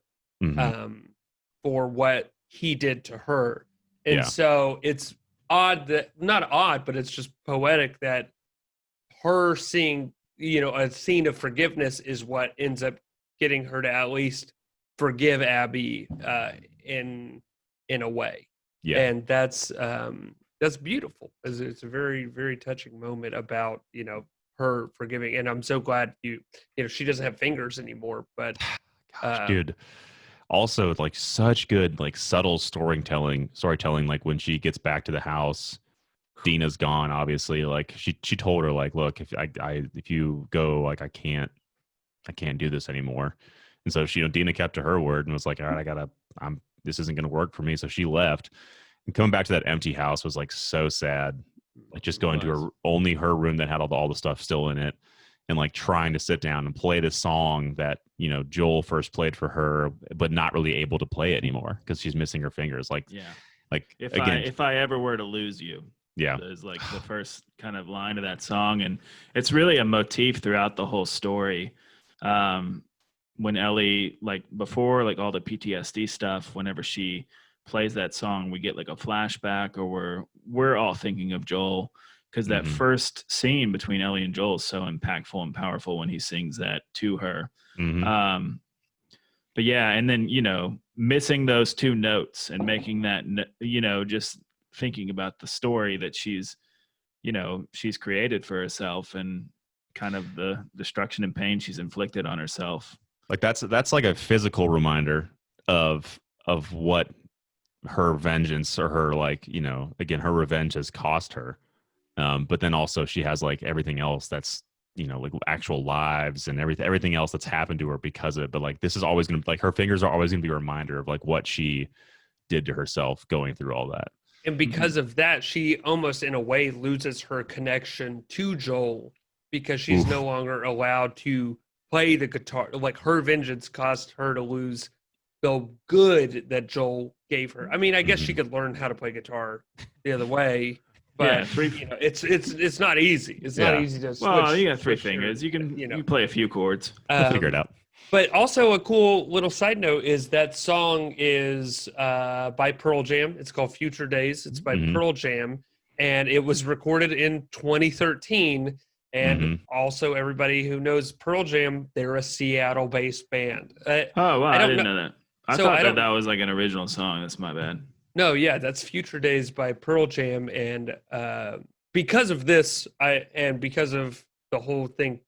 what he did to her. And so it's not odd, but it's just poetic that her seeing, a scene of forgiveness is what ends up getting her to at least forgive Abby in a way. Yeah. And that's beautiful. It's a very, very touching moment about, her forgiving. And I'm so glad she doesn't have fingers anymore, but gosh, dude. Also, like such good, like subtle storytelling, like when she gets back to the house Dina's gone, obviously, like she told her, like, look, if you go, like, I can't do this anymore. And so she, Dina kept to her word and was like, all right, this isn't going to work for me. So she left, and coming back to that empty house was like so sad. Like just going to only her room that had all the stuff still in it, and like trying to sit down and play the song that, Joel first played for her, but not really able to play it anymore because she's missing her fingers. Like, Yeah. like If I ever were to lose you, yeah, is like the first kind of line of that song, and it's really a motif throughout the whole story. When Ellie, like before, like all the PTSD stuff, whenever she plays that song, we get like a flashback, or we're all thinking of Joel, because that first scene between Ellie and Joel is so impactful and powerful when he sings that to her. But yeah, and then missing those two notes and making that just thinking about the story that she's created for herself, and kind of the destruction and pain she's inflicted on herself. Like that's like a physical reminder of what her vengeance, or her, like, again, her revenge has cost her. But then also she has like everything else that's, like actual lives and everything else that's happened to her because of it. But like, this is always going to, like, her fingers are always going to be a reminder of like what she did to herself going through all that. And because of that, she almost in a way loses her connection to Joel, because she's no longer allowed to play the guitar. Like, her vengeance caused her to lose the good that Joel gave her. I mean, I guess she could learn how to play guitar the other way, but it's not easy. It's not easy to switch. Well, you got three fingers. You can you play a few chords. Figure it out. But also a cool little side note is that song is by Pearl Jam. It's called Future Days. It's by Pearl Jam, and it was recorded in 2013. And also, everybody who knows Pearl Jam, they're a Seattle-based band. Oh, wow, I didn't know that. I thought that was like an original song. That's my bad. No, yeah, that's Future Days by Pearl Jam. And because of this, because of the whole thing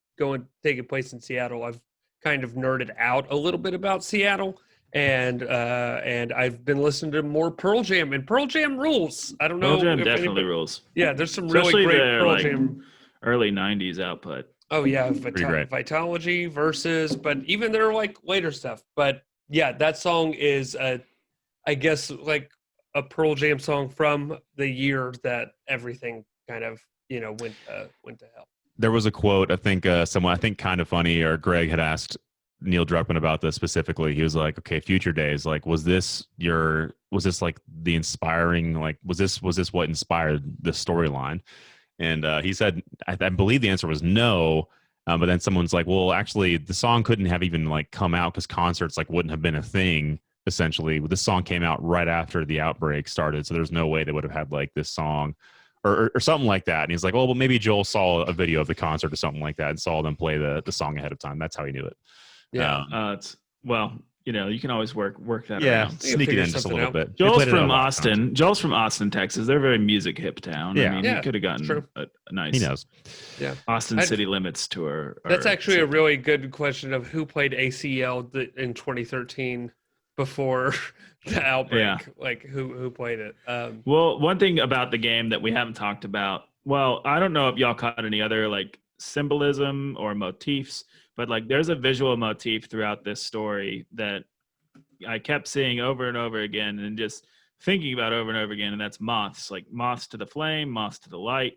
taking place in Seattle, I've kind of nerded out a little bit about Seattle, and I've been listening to more Pearl Jam, and Pearl Jam rules. I don't know. Pearl Jam definitely rules. Yeah, there's some Especially really great their, Pearl Jam. Early 90s output. Oh yeah, Vitology versus, but even their like later stuff. But yeah, that song is I guess like a Pearl Jam song from the year that everything kind of went to hell. There was a quote, I think someone, I think Kind of Funny or Greg had asked Neil Druckmann about this specifically. He was like, okay, Future Days, like, was this like the inspiring, like, was this what inspired the storyline? And he said, I believe the answer was no. But then someone's like, well, actually, the song couldn't have even like come out because concerts like wouldn't have been a thing. Essentially, this song came out right after the outbreak started, so there's no way they would have had like this song or something like that. And he's like, well, maybe Joel saw a video of the concert or something like that and saw them play the song ahead of time. That's how he knew it. Yeah. You can always work that around. Yeah, sneak it in just a little bit. Joel's from Austin. Joel's from Austin, Texas. They're a very music hip town. Yeah. I mean, he could have gotten a nice. He knows. Yeah. Austin City Limits tour. That's actually a really good question of who played ACL in 2013 before the outbreak. Yeah. Like who played it. Well, one thing about the game that we haven't talked about. Well, I don't know if y'all caught any other like symbolism or motifs, but like there's a visual motif throughout this story that I kept seeing over and over again and just thinking about over and over again. And that's moths, like moths to the flame, moths to the light.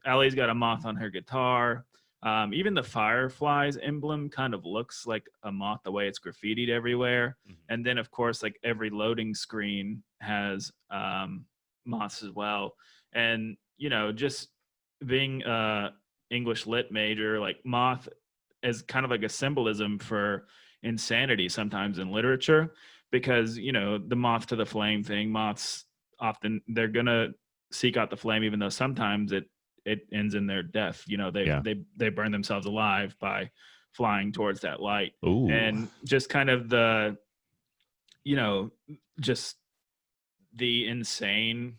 Ellie's got a moth on her guitar. Even the Fireflies emblem kind of looks like a moth the way it's graffitied everywhere. And then, of course, like every loading screen has moths as well. And, just being English lit major, like moth is kind of like a symbolism for insanity sometimes in literature, because the moth to the flame thing, moths often they're gonna seek out the flame, even though sometimes it ends in their death. They burn themselves alive by flying towards that light. Ooh. And just kind of the just the insane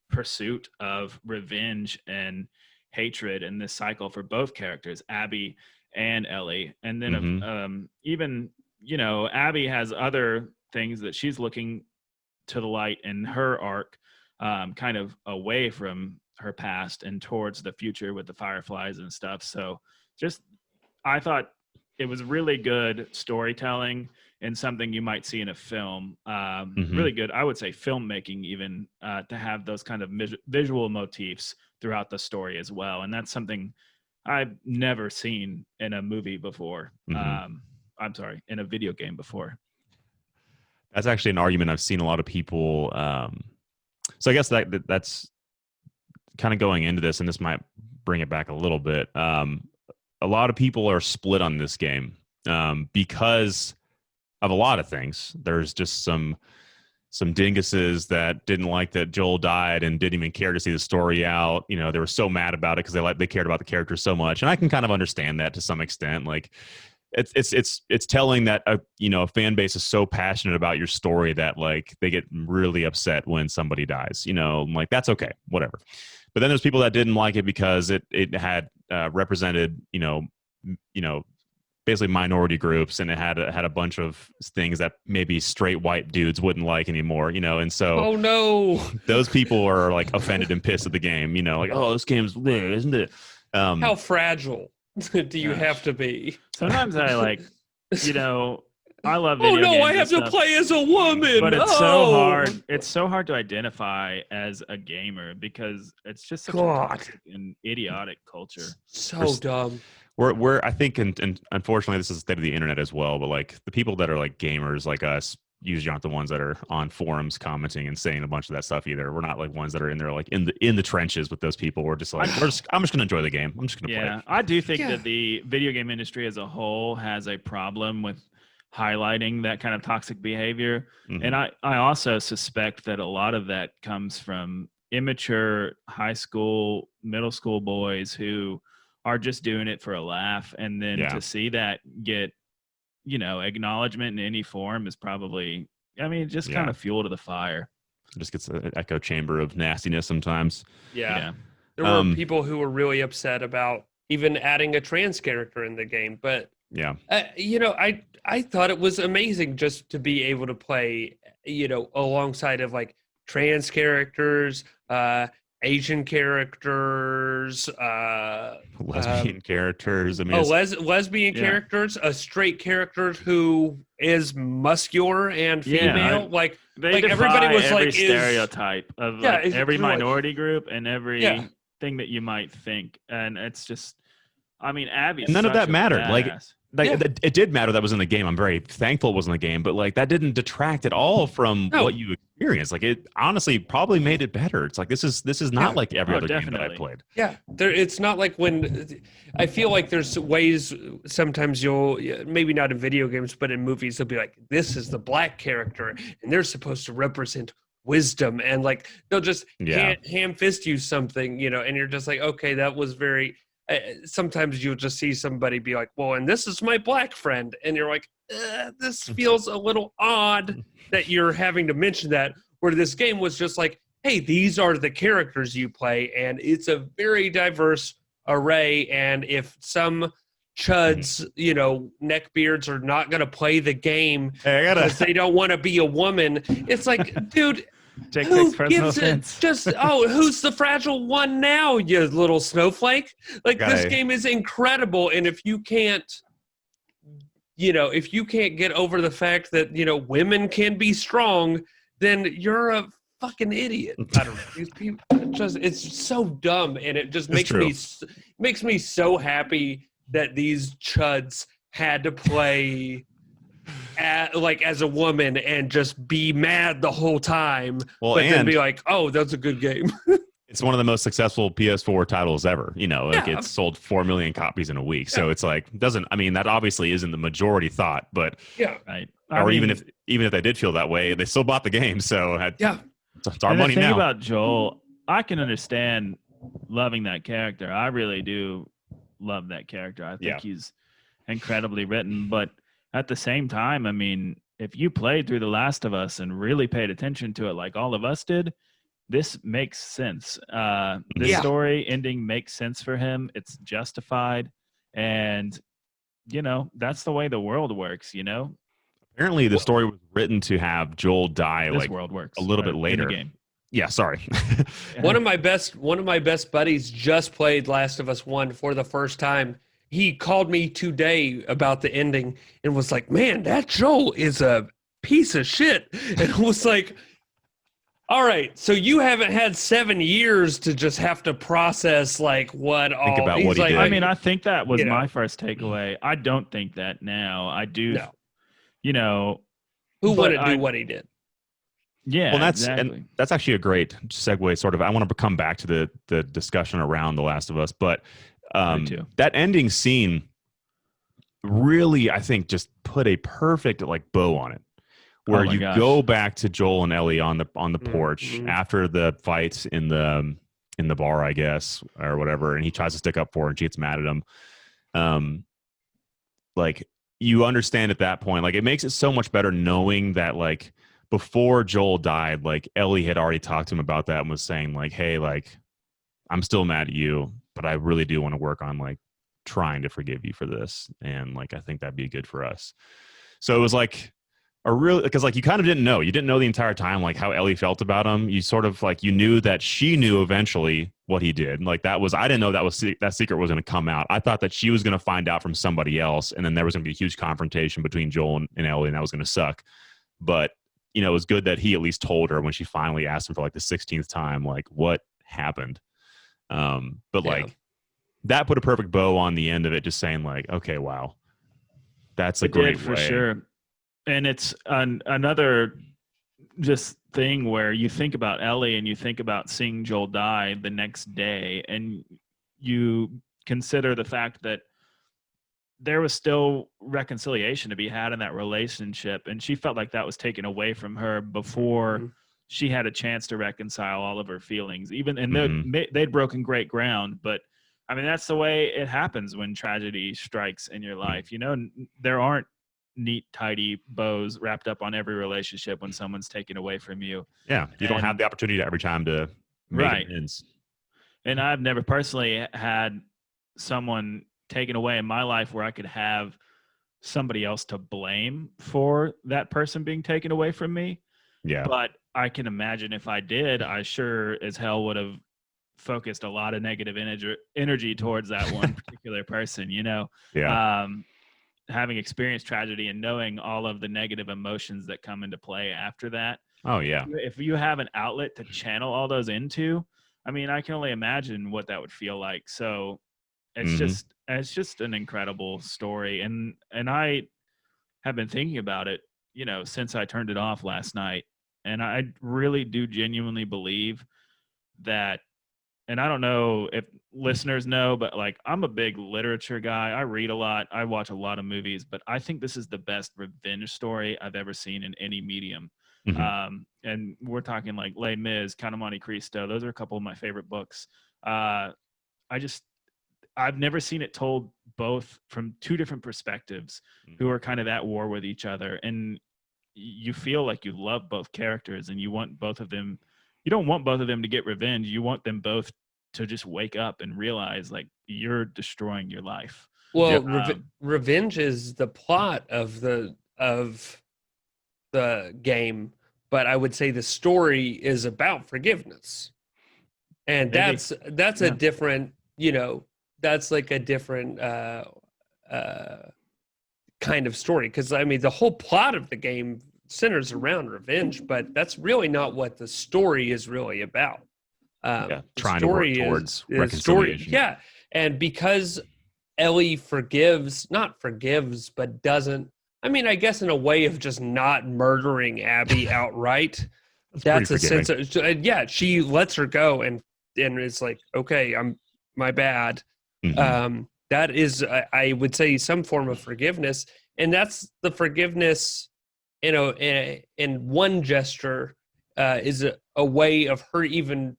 pursuit of revenge and hatred in this cycle for both characters, Abby and Ellie. And then even Abby has other things that she's looking to the light in her arc, kind of away from her past and towards the future with the fireflies and stuff. So just, I thought it was really good storytelling and something you might see in a film. Really good, I would say, filmmaking even, to have those kind of visual motifs throughout the story as well. And that's something I've never seen in a movie before. I'm sorry, in a video game before. That's actually an argument I've seen a lot of people. So I guess that's kind of going into this, and this might bring it back a little bit. A lot of people are split on this game because of a lot of things. There's just some dinguses that didn't like that Joel died and didn't even care to see the story out. You know, they were so mad about it because they cared about the character so much, and I can kind of understand that to some extent. Like, it's telling that a fan base is so passionate about your story that like they get really upset when somebody dies. You know, like that's okay, whatever. But then there's people that didn't like it because it had represented basically minority groups, and it had a bunch of things that maybe straight white dudes wouldn't like anymore. You know, and so Oh no, those people are like offended and pissed at the game. You know, like, oh, this game's weird, isn't it? how fragile do you have to be? Sometimes I like, I love video Oh no, games I have and to stuff, play as a woman. but it's oh. so hard. It's so hard to identify as a gamer because it's just such a toxic and idiotic culture. So dumb. We're I think, and unfortunately, this is the state of the internet as well. But like the people that are like gamers like us usually aren't the ones that are on forums commenting and saying a bunch of that stuff either. We're not like ones that are in there like in the trenches with those people. We're just like I'm just gonna enjoy the game. I'm just gonna play. Yeah, I do think that the video game industry as a whole has a problem with highlighting that kind of toxic behavior. And I also suspect that a lot of that comes from immature high school, middle school boys who are just doing it for a laugh. And then to see that get, acknowledgement in any form is probably, just kind of fuel to the fire. It just gets an echo chamber of nastiness sometimes. Yeah. There were people who were really upset about even adding a trans character in the game, but I thought it was amazing just to be able to play, alongside of like trans characters, Asian characters, lesbian characters. I mean, lesbian characters, a straight character who is muscular and female. Like everybody was every like stereotype of every minority group and everything Yeah. that you might think, and it's just, Abby. None of that mattered. Badass. It did matter that was in the game. I'm very thankful it was in the game, but like that didn't detract at all from what you experienced. Like it honestly probably made it better. It's like this is not like every other game that I played. Yeah, it's not like when I feel like there's ways sometimes you'll maybe not in video games, but in movies they'll be like, this is the black character and they're supposed to represent wisdom, and like they'll just ham fist you something, and you're just like, okay, that was very. Sometimes you'll just see somebody be like, well, and this is my black friend. And you're like, this feels a little odd that you're having to mention that, where this game was just like, hey, these are the characters you play. And it's a very diverse array. And if some chuds, neckbeards are not going to play the game because they don't want to be a woman, it's like, dude, who gives it? Just who's the fragile one now, you little snowflake? Like this game is incredible, and if you can't get over the fact that women can be strong, then you're a fucking idiot. I don't know. These people it's so dumb, and it just makes me so happy that these chuds had to play as a woman and just be mad the whole time, but then be like, oh, that's a good game. It's one of the most successful PS4 titles ever. It's sold 4 million copies in a week. So it's like, that obviously isn't the majority thought, but right. Even if they did feel that way, they still bought the game. So it's our money now. The thing now. about Joel, I can understand loving that character. I really do love that character. I think he's incredibly written, but at the same time, if you played through The Last of Us and really paid attention to it like all of us did, this makes sense. This story ending makes sense for him. It's justified. And, that's the way the world works, Apparently the story was written to have Joel die this world works a little bit later. in the game. Yeah, sorry. One of my best buddies just played Last of Us 1 for the first time. He called me today about the ending and was like, "Man, that Joel is a piece of shit." And I was like, "All right, so you haven't had 7 years to just have to process like what all." about He's what he like, did. I mean, I think that was You know. my first takeaway. I don't think that now. I do, No. you know, Who but wouldn't do what he did? Yeah, Well, exactly. and that's actually a great segue. Sort of, I want to come back to the discussion around The Last of Us, but too. that ending scene really, I think, just put a perfect like bow on it, where my you gosh. go back to Joel and Ellie on the porch Mhm. after the fight in the bar, I guess, or whatever, and he tries to stick up for her, and she gets mad at him. Like, you understand at that point, like, it makes it so much better knowing that, like, before Joel died, like, Ellie had already talked to him about that and was saying, like, hey, like, I'm still mad at you, but I really do want to work on, like, trying to forgive you for this. And, like, I think that'd be good for us. So it was like a real, because, like, you kind of didn't know. You didn't know the entire time, like, how Ellie felt about him. You sort of, like, you knew that she knew eventually what he did. Like, that was, I didn't know that secret was going to come out. I thought that she was going to find out from somebody else, and then there was going to be a huge confrontation between Joel and Ellie, and that was going to suck. But, you know, it was good that he at least told her when she finally asked him for, like, the 16th time, like, what happened. But Yeah. like, that put a perfect bow on the end of it, just saying, like, okay, wow, that's a It great did for way. sure. And it's another just thing where you think about Ellie and you think about seeing Joel die the next day, and you consider the fact that there was still reconciliation to be had in that relationship, and she felt like that was taken away from her before Mhm. she had a chance to reconcile all of her feelings. Even and Mhm. they'd broken great ground, but I mean that's the way it happens when tragedy strikes in your life. You know, there aren't neat, tidy bows wrapped up on every relationship when someone's taken away from you. Yeah, you don't have And the opportunity to every time to make right. amends. And I've never personally had someone taken away in my life where I could have somebody else to blame for that person being taken away from me. Yeah, But I can imagine if I did, I sure as hell would have focused a lot of negative energy towards that one particular person, you know. yeah, Having experienced tragedy and knowing all of the negative emotions that come into play after that, oh yeah, if you have an outlet to channel all those into, I mean, I can only imagine what that would feel like. So hmm it's just an incredible story, and I have been thinking about it, you know, since I turned it off last night, and I really do genuinely believe that. And I don't know if listeners know, but like I'm a big literature guy. I read a lot. I watch a lot of movies, but I think this is the best revenge story I've ever seen in any medium. hmm And we're talking like Les Mis, Count of Monte Cristo. Those are a couple of my favorite books. Uh, I've never seen it told both from two different perspectives who are kind of at war with each other. And you feel like you love both characters and you want both of them. You don't want both of them to get revenge. You want them both to just wake up and realize like you're destroying your life. Well, Yep. revenge is the plot of the game, but I would say the story is about forgiveness. And Maybe. that's a Yeah. different, you know, that's like a different kind of story, because I mean the whole plot of the game centers around revenge, but that's really not what the story is really about. Yeah, The trying to work story towards is story, reconciliation. yeah. And because Ellie not forgives, but doesn't. I mean, I guess in a way of just not murdering Abby outright. That's pretty That's a forgiving. sense of, yeah. She lets her go, and it's like, okay, my bad. Mhm. That is, I would say, some form of forgiveness, and that's the forgiveness. You know, in one gesture, is a way of her even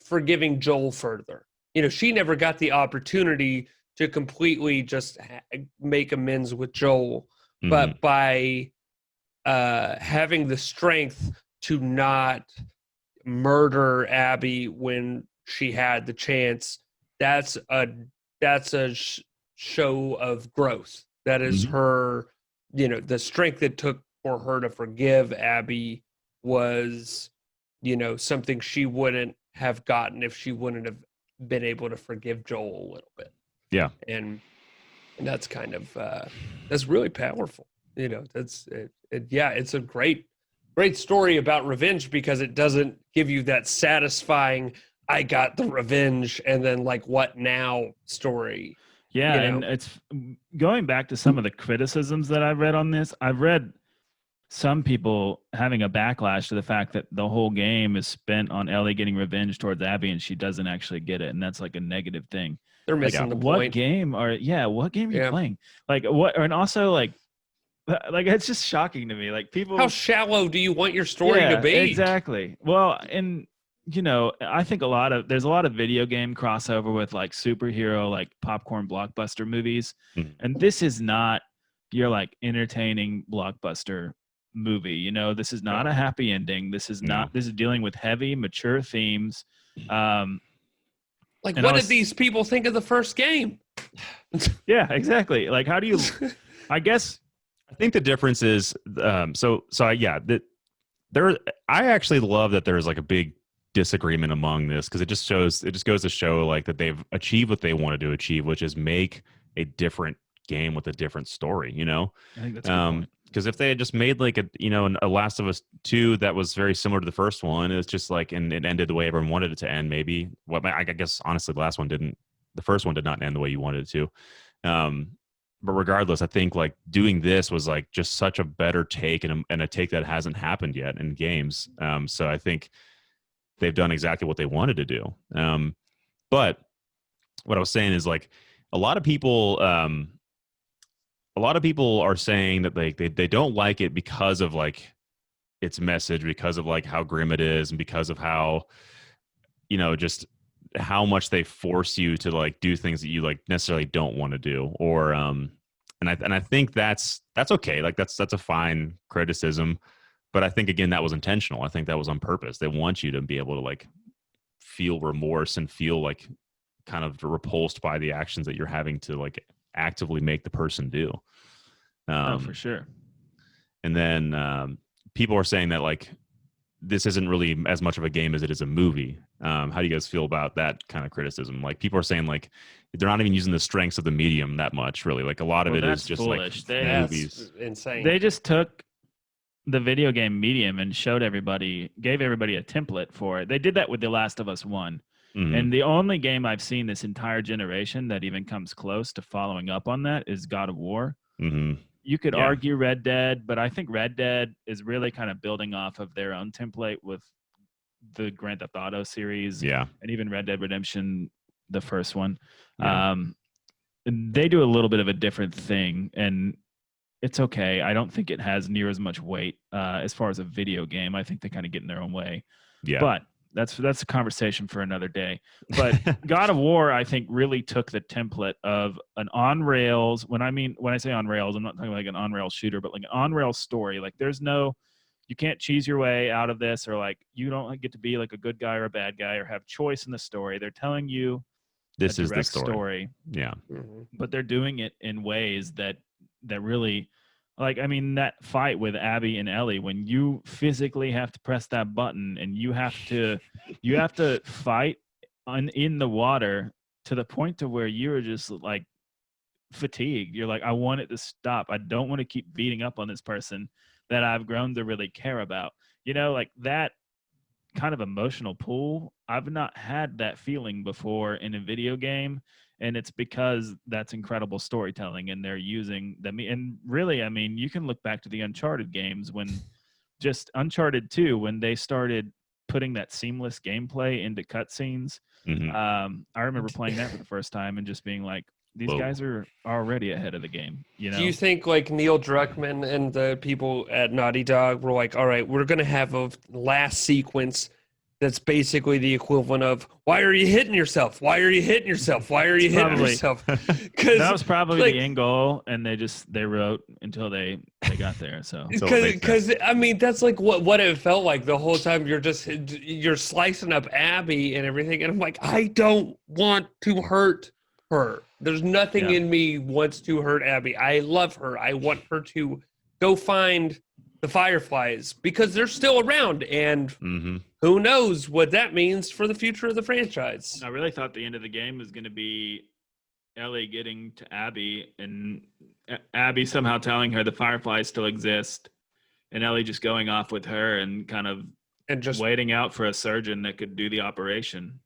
forgiving Joel further. You know, she never got the opportunity to completely just make amends with Joel, Mhm. but by having the strength to not murder Abby when she had the chance, that's a show of growth. That is Mhm. her, you know, the strength it took for her to forgive Abby was something she wouldn't have gotten if she wouldn't have been able to forgive Joel a little bit. Yeah. And that's kind of that's really powerful. That's it. Yeah, it's a great story about revenge because it doesn't give you that satisfying I got the revenge and then like what now story. Yeah, and it's going back to some of the criticisms that I've read on this. I've read some people having a backlash to the fact that the whole game is spent on Ellie getting revenge towards Abby and she doesn't actually get it, and that's like a negative thing. They're missing the what point. game are you playing? Like what, and also like it's just shocking to me. Like people, how shallow do you want your story to be? Exactly. Well, and I think there's a lot of video game crossover with like superhero, like popcorn blockbuster movies. Mhm. And this is not your like entertaining blockbuster movie. This is not a happy ending. This is not, this is dealing with heavy, mature themes. Like what did these people think of the first game? Yeah, exactly. Like how do you, I think the difference is, I actually love that there's like a big disagreement among this because it just goes to show like that they've achieved what they wanted to achieve, which is make a different game with a different story. I think that's a good point. Because if they had just made like a Last of Us 2 that was very similar to the first one, it's just like, and it ended the way everyone wanted it to end. Maybe I guess honestly, the first one did not end the way you wanted it to. But regardless, I think like doing this was like just such a better take and a take that hasn't happened yet in games. So I think they've done exactly what they wanted to do. But what I was saying is like a lot of people are saying that they don't like it because of like its message, because of like how grim it is, and because of how just how much they force you to like do things that you like necessarily don't want to do, or and I think that's okay. Like that's a fine criticism, but I think again that was intentional. I think that was on purpose. They want you to be able to like feel remorse and feel like kind of repulsed by the actions that you're having to like actively make the person do. For sure. And then people are saying that like this isn't really as much of a game as it is a movie. How do you guys feel about that kind of criticism? Like people are saying like they're not even using the strengths of the medium that much, really. Like a lot of it is just foolish. Like movies. Insane. They just took the video game medium and gave everybody a template for it. They did that with The Last of Us 1. Mhm. And the only game I've seen this entire generation that even comes close to following up on that is God of War. Mm-hmm. You could Yeah. argue Red Dead, but I think Red Dead is really kind of building off of their own template with the Grand Theft Auto series, Yeah. and even Red Dead Redemption, the first one. Yeah. And they do a little bit of a different thing, and it's okay. I don't think it has near as much weight as far as a video game. I think they kind of get in their own way. Yeah. But that's a conversation for another day. But God of War, I think, really took the template of an on rails. When I say on rails, I'm not talking like an on rails shooter, but like an on rails story. Like you can't cheese your way out of this, or like you don't get to be like a good guy or a bad guy or have choice in the story. They're telling you this a is the direct story. Yeah. Mhm. but they're doing it in ways that really, like, I mean, that fight with Abby and Ellie, when you physically have to press that button and you have to fight in the water to the point to where you're just like fatigued. You're like, I want it to stop. I don't want to keep beating up on this person that I've grown to really care about. Like that kind of emotional pull. I've not had that feeling before in a video game. And it's because that's incredible storytelling, and they're using them. And really, I mean, you can look back to the Uncharted games just Uncharted 2, when they started putting that seamless gameplay into cutscenes. Mm-hmm. I remember playing that for the first time and just being like, these Whoa. guys are already ahead of the game. Do you think like Neil Druckmann and the people at Naughty Dog were like, all right, we're going to have a last sequence that's basically the equivalent of, why are you hitting yourself? Why are you hitting yourself? Why are you hitting Probably. yourself? That was probably like, the end goal, and they wrote until they got there. So because I mean that's like what it felt like the whole time. You're slicing up Abby and everything, and I'm like, I don't want to hurt her. There's nothing in me wants to hurt Abby. I love her. I want her to go find the Fireflies because they're still around, and Mm-hmm. who knows what that means for the future of the franchise? I really thought the end of the game was going to be Ellie getting to Abby and Abby somehow telling her the Fireflies still exist, and Ellie just going off with her and kind of just waiting out for a surgeon that could do the operation.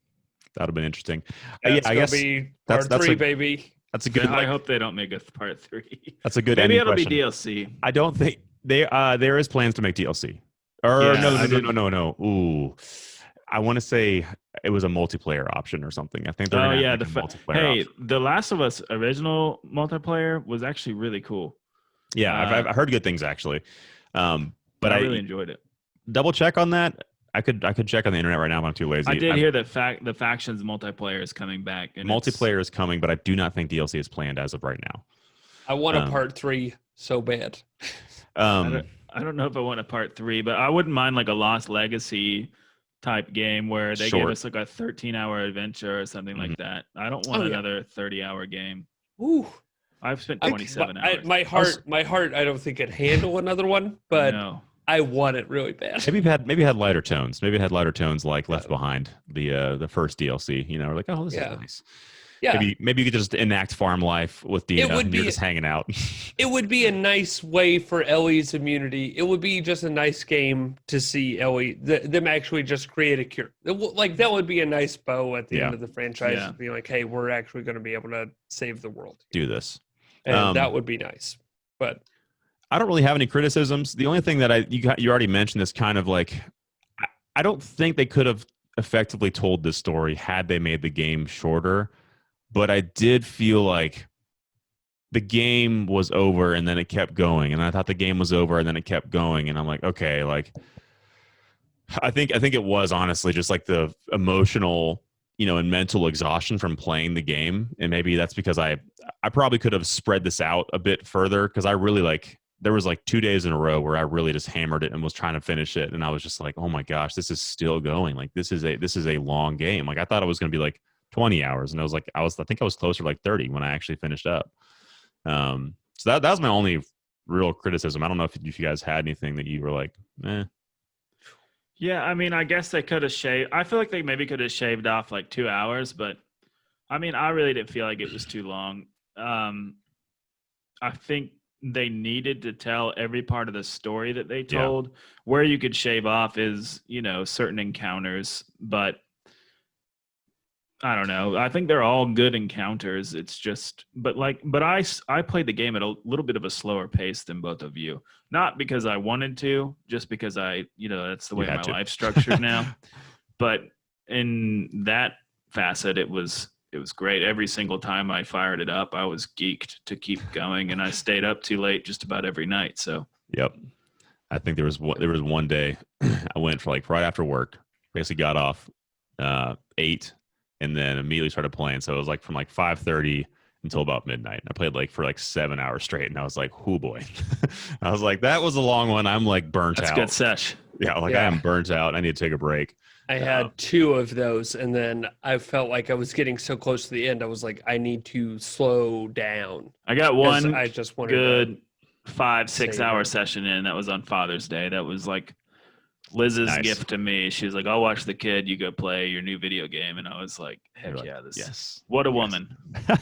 That'd have been interesting. That's I gonna guess be that's part 3, a, baby. that's a good. I hope they don't make a part 3. That's a good. Maybe ending it'll question. be DLC. I don't think there is plans to make DLC. Or Yeah, no. Ooh, I want to say it was a multiplayer option or something. I think they're gonna have like a multiplayer option. The Last of Us original multiplayer was actually really cool. Yeah, I've heard good things actually. But I really enjoyed it. Double check on that. I could check on the internet right now, but I'm too lazy. I did hear that the factions multiplayer is coming back. And multiplayer is coming, but I do not think DLC is planned as of right now. I want a part 3 so bad. I don't know if I want a part 3, but I wouldn't mind like a Lost Legacy type game where they gave us like a 13-hour adventure or something like that. I don't want another 30-hour game. Ooh. I've spent 27 hours. My heart, I don't think could handle another one, but No. I want it really bad. Maybe it had lighter tones. Maybe it had lighter tones like Left Behind, the first DLC. You know, we're like, oh, this is nice. Yeah. Maybe you could just enact farm life with the you're just hanging out. It would be a nice way for Ellie's immunity. It would be just a nice game to see Ellie them actually just create a cure. Like that would be a nice bow at the end of the franchise. Yeah. Being like, hey, we're actually going to be able to save the world. Do this. And that would be nice. But I don't really have any criticisms. The only thing that you already mentioned is kind of like I don't think they could have effectively told this story had they made the game shorter, but I did feel like the game was over and then it kept going, and I thought the game was over and then it kept going, and I'm like, okay, like I think it was honestly just like the emotional, and mental exhaustion from playing the game, and maybe that's because I probably could have spread this out a bit further, because I really there was like 2 days in a row where I really just hammered it and was trying to finish it, and I was just like, oh my gosh, this is still going. Like this is a long game. Like I thought it was going to be like 20 hours, and I think I was closer to like 30 when I actually finished up. So that was my only real criticism. I don't know if you guys had anything that you were like, eh. Yeah, I mean, I guess they could have shaved. I feel like they maybe could have shaved off like 2 hours, but I mean, I really didn't feel like it was too long. I think they needed to tell every part of the story that they told. Yeah. Where you could shave off is, certain encounters, but I don't know. I think they're all good encounters. It's just, but I played the game at a little bit of a slower pace than both of you. Not because I wanted to, just because that's the way my life's structured now. But in that facet, it was great. Every single time I fired it up, I was geeked to keep going, and I stayed up too late just about every night. So, yep. I think there was one day I went for like right after work, basically got off 8. And then immediately started playing. So it was like from like 5:30 until about midnight. I played like for like 7 hours straight, and I was like, "Oh boy!" I was like, "That was a long one." I'm like burnt out. That's good sesh. Yeah, I am burnt out. I need to take a break. I had 2 of those, and then I felt like I was getting so close to the end. I was like, I need to slow down. I got one. I just wanted good 5-6 hour session in. That was on Father's Day. That was like Liz's gift to me. She was like, I'll watch the kid, you go play your new video game. And I was like, heck yeah, what a woman.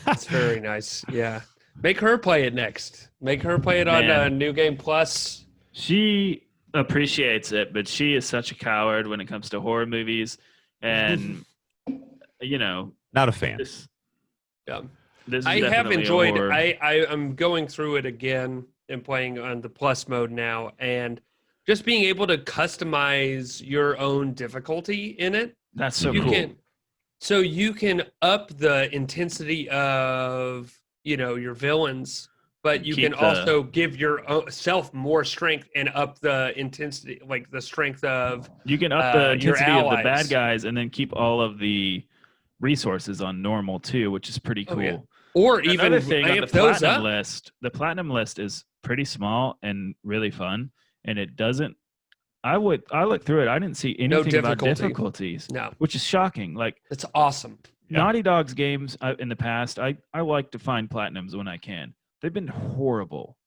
That's very nice. Yeah. Make her play it next. Make her play it on New Game Plus. She appreciates it, but she is such a coward when it comes to horror movies. And, not a fan. This I have enjoyed I'm going through it again and playing on the Plus mode now, and just being able to customize your own difficulty in it. That's so cool. So you can up the intensity of, your villains, but you can also give yourself more strength and up the intensity, like the strength of you can up the intensity of the bad guys and then keep all of the resources on normal too, which is pretty cool. Yeah. Or even another thing on the platinum list. The platinum list is pretty small and really fun. And it doesn't. I looked through it. I didn't see anything about difficulties. No, which is shocking. Like it's awesome. Naughty Dog's games in the past, I like to find platinums when I can. They've been horrible.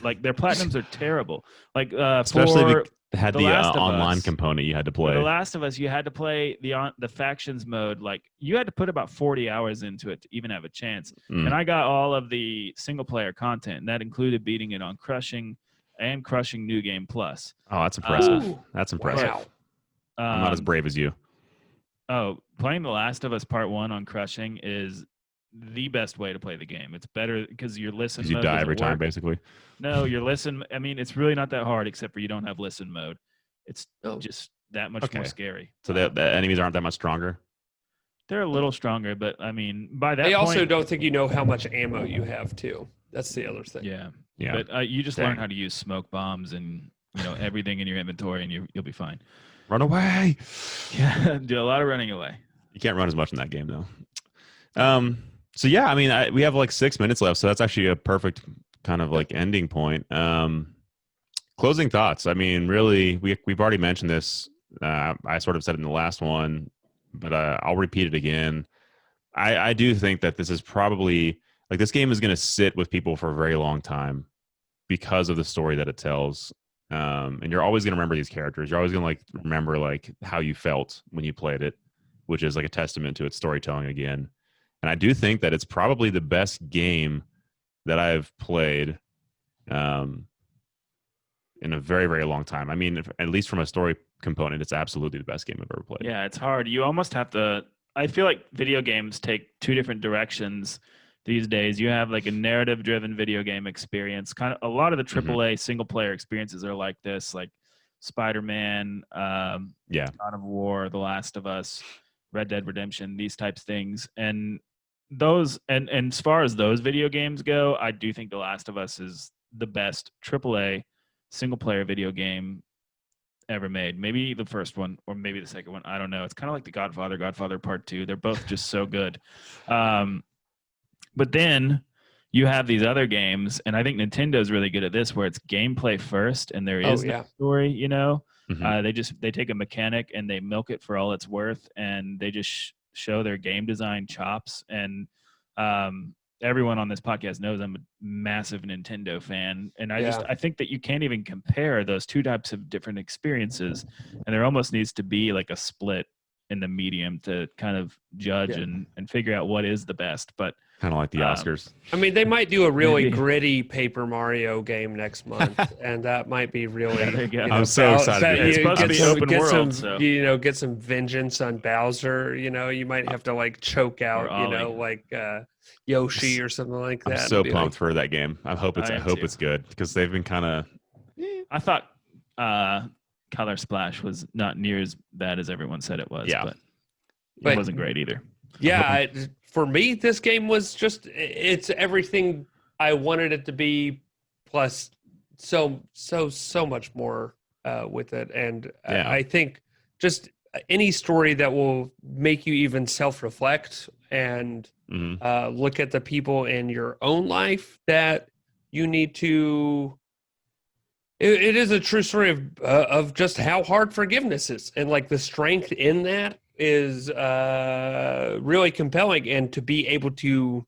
Like their platinums are terrible. Like especially had The the Last of online Us. component you had to For play. The Last of Us, you had to play the factions mode. Like you had to put about 40 hours into it to even have a chance. Mm. And I got all of the single player content, and that included beating it on Crushing and Crushing New Game Plus. Oh, that's impressive. Ooh, That's impressive. wow. I'm not as brave as you. Oh, playing The Last of Us Part 1 on Crushing is the best way to play the game. It's better because your listen Because you mode die doesn't every time, work. basically. No, your listen. I mean, it's really not that hard, except for you don't have listen mode. It's Oh. just that much more Okay. scary. So the enemies aren't that much stronger. They're a little stronger, but I mean, by that I point, also don't think you know how much ammo you have too. That's the other thing. yeah. Yeah. But you just Dang. learn how to use smoke bombs and everything in your inventory, and you'll be fine. Run away. Yeah, do a lot of running away. You can't run as much in that game, though. So yeah, I mean, we have like 6 minutes left, so that's actually a perfect kind of like ending point. Closing thoughts. I mean, really, we've already mentioned this. I sort of said it in the last one, but I'll repeat it again. I do think that this is probably like this game is going to sit with people for a very long time because of the story that it tells. And you're always going to remember these characters. You're always going to like remember like how you felt when you played it, which is like a testament to its storytelling again. And I do think that it's probably the best game that I've played in a very, very long time. I mean, at least from a story component, it's absolutely the best game I've ever played. Yeah, it's hard. You almost have to. I feel like video games take two different directions these days. You have like a narrative-driven video game experience. Kind of a lot of the AAA single-player experiences are like this, like Spider-Man, God of War, The Last of Us, Red Dead Redemption, these types of things. And those, and as far as those video games go, I do think The Last of Us is the best AAA single-player video game ever made. Maybe the first one or maybe the second one. I don't know. It's kind of like the Godfather Part 2. They're both just so good. But then you have these other games, and I think Nintendo's really good at this, where it's gameplay first, and there is no story. They take a mechanic and they milk it for all it's worth, and they just show their game design chops. And everyone on this podcast knows I'm a massive Nintendo fan, and I think that you can't even compare those two types of different experiences, and there almost needs to be like a split in the medium to kind of judge and figure out what is the best. But kind of like the Oscars. I mean, they might do a really gritty Paper Mario game next month, and that might be really. I'm so excited. It's supposed to be open world, get some vengeance on Bowser. You might have to like choke out, like Yoshi or something like that. I'm so pumped for that game. I hope it's good because they've been kind of. I thought Color Splash was not near as bad as everyone said it was. Yeah, but it wasn't great either. Yeah, for me, this game was it's everything I wanted it to be, plus so much more with it. And I think just any story that will make you even self-reflect and look at the people in your own life that you need to. It is a true story of just how hard forgiveness is, and like the strength in that is really compelling, and to be able to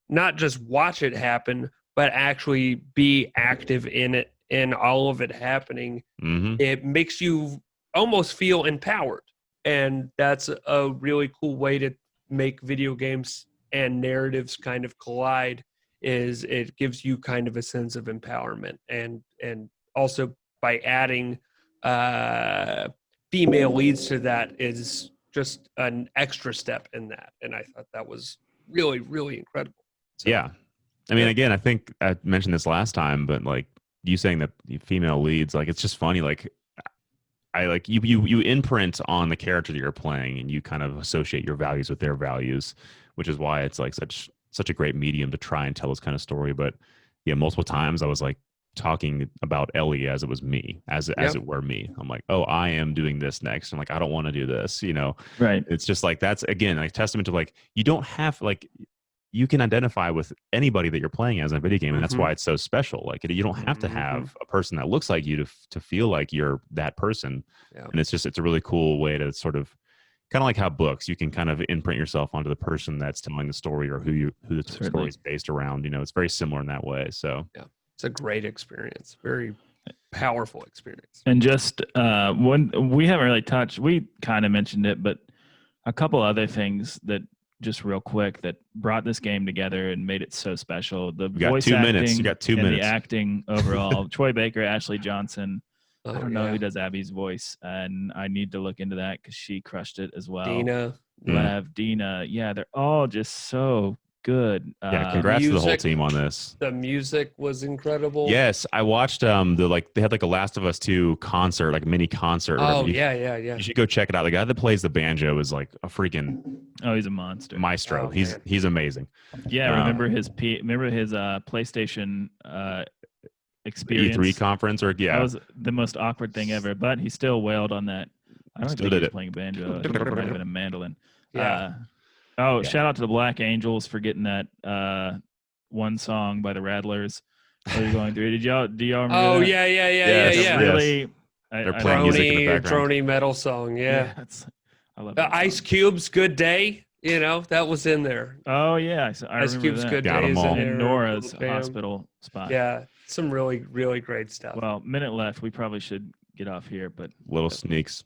not just watch it happen, but actually be active in it, in all of it happening. It makes you almost feel empowered, and that's a really cool way to make video games and narratives kind of collide. Is it gives you kind of a sense of empowerment, and also by adding female leads to that is just an extra step in that. And I thought that was really, really incredible. So, yeah. I mean, again, I think I mentioned this last time, but like you saying that the female leads, like, it's just funny. Like I like you imprint on the character that you're playing, and you kind of associate your values with their values, which is why it's like such a great medium to try and tell this kind of story. But yeah, multiple times I was like talking about Ellie as it was me, as it were me. I'm like, oh, I am doing this next. I'm like, I don't want to do this, Right. It's just like, that's again like testament to like, you don't have like, you can identify with anybody that you're playing as in a video game, and that's why it's so special. Like, you don't have to have a person that looks like you to feel like you're that person. And it's a really cool way to sort of kind of like how books, you can kind of imprint yourself onto the person that's telling the story, or who the story is based around. It's very similar in that way. So it's a great experience. Very powerful experience. And just one, we haven't really touched. We kind of mentioned it, but a couple other things that just real quick that brought this game together and made it so special. The got voice 2 acting, minutes. You got 2 and minutes. the acting overall. Troy Baker, Ashley Johnson. Oh, I don't know yeah. who does Abby's voice, and I need to look into that because she crushed it as well. Dina. Lev, Dina, yeah, they're all just so good. Yeah, congrats to the whole music- team on this. The music was incredible. Yes, I watched they had like a Last of Us 2 concert, like a mini concert. or Oh whatever. yeah. You should go check it out. The guy that plays the banjo is like a freaking Oh, he's a monster. maestro. Oh, he's man. he's amazing. Yeah, Um, remember his PlayStation experience. E3 conference or That was the most awkward thing ever, but he still wailed on that. I don't Still think did he was it. playing a banjo. I think it might have been a mandolin. Yeah. Oh, shout out to the Black Angels for getting that one song by the Rattlers. What are you going through? Do y'all remember Oh that? yeah. Yes, It's Yeah. really They're I playing don't- music in the Droney, background. Droney metal song. Yeah. I love that Ice song. Cube's Good Day. That was in there. Oh yeah, I Ice remember Cube's that. Good Got 'em Days all. in there. And Nora's Little Jam. hospital spot. Yeah, some really, really great stuff. Well, minute left. We probably should get off here, but Little sneaks.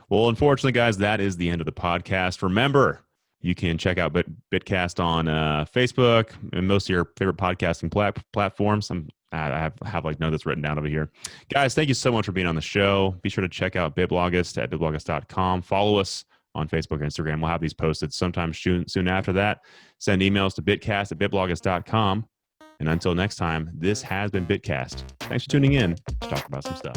Well, unfortunately, guys, that is the end of the podcast. Remember, you can check out BitCast on Facebook and most of your favorite podcasting platforms. I have like notes written down over here. Guys, thank you so much for being on the show. Be sure to check out BitBloggist at bitbloggist.com. Follow us on Facebook and Instagram. We'll have these posted sometime soon after that. Send emails to bitcast@bitbloggist.com. And until next time, this has been BitCast. Thanks for tuning in. Let's talk about some stuff.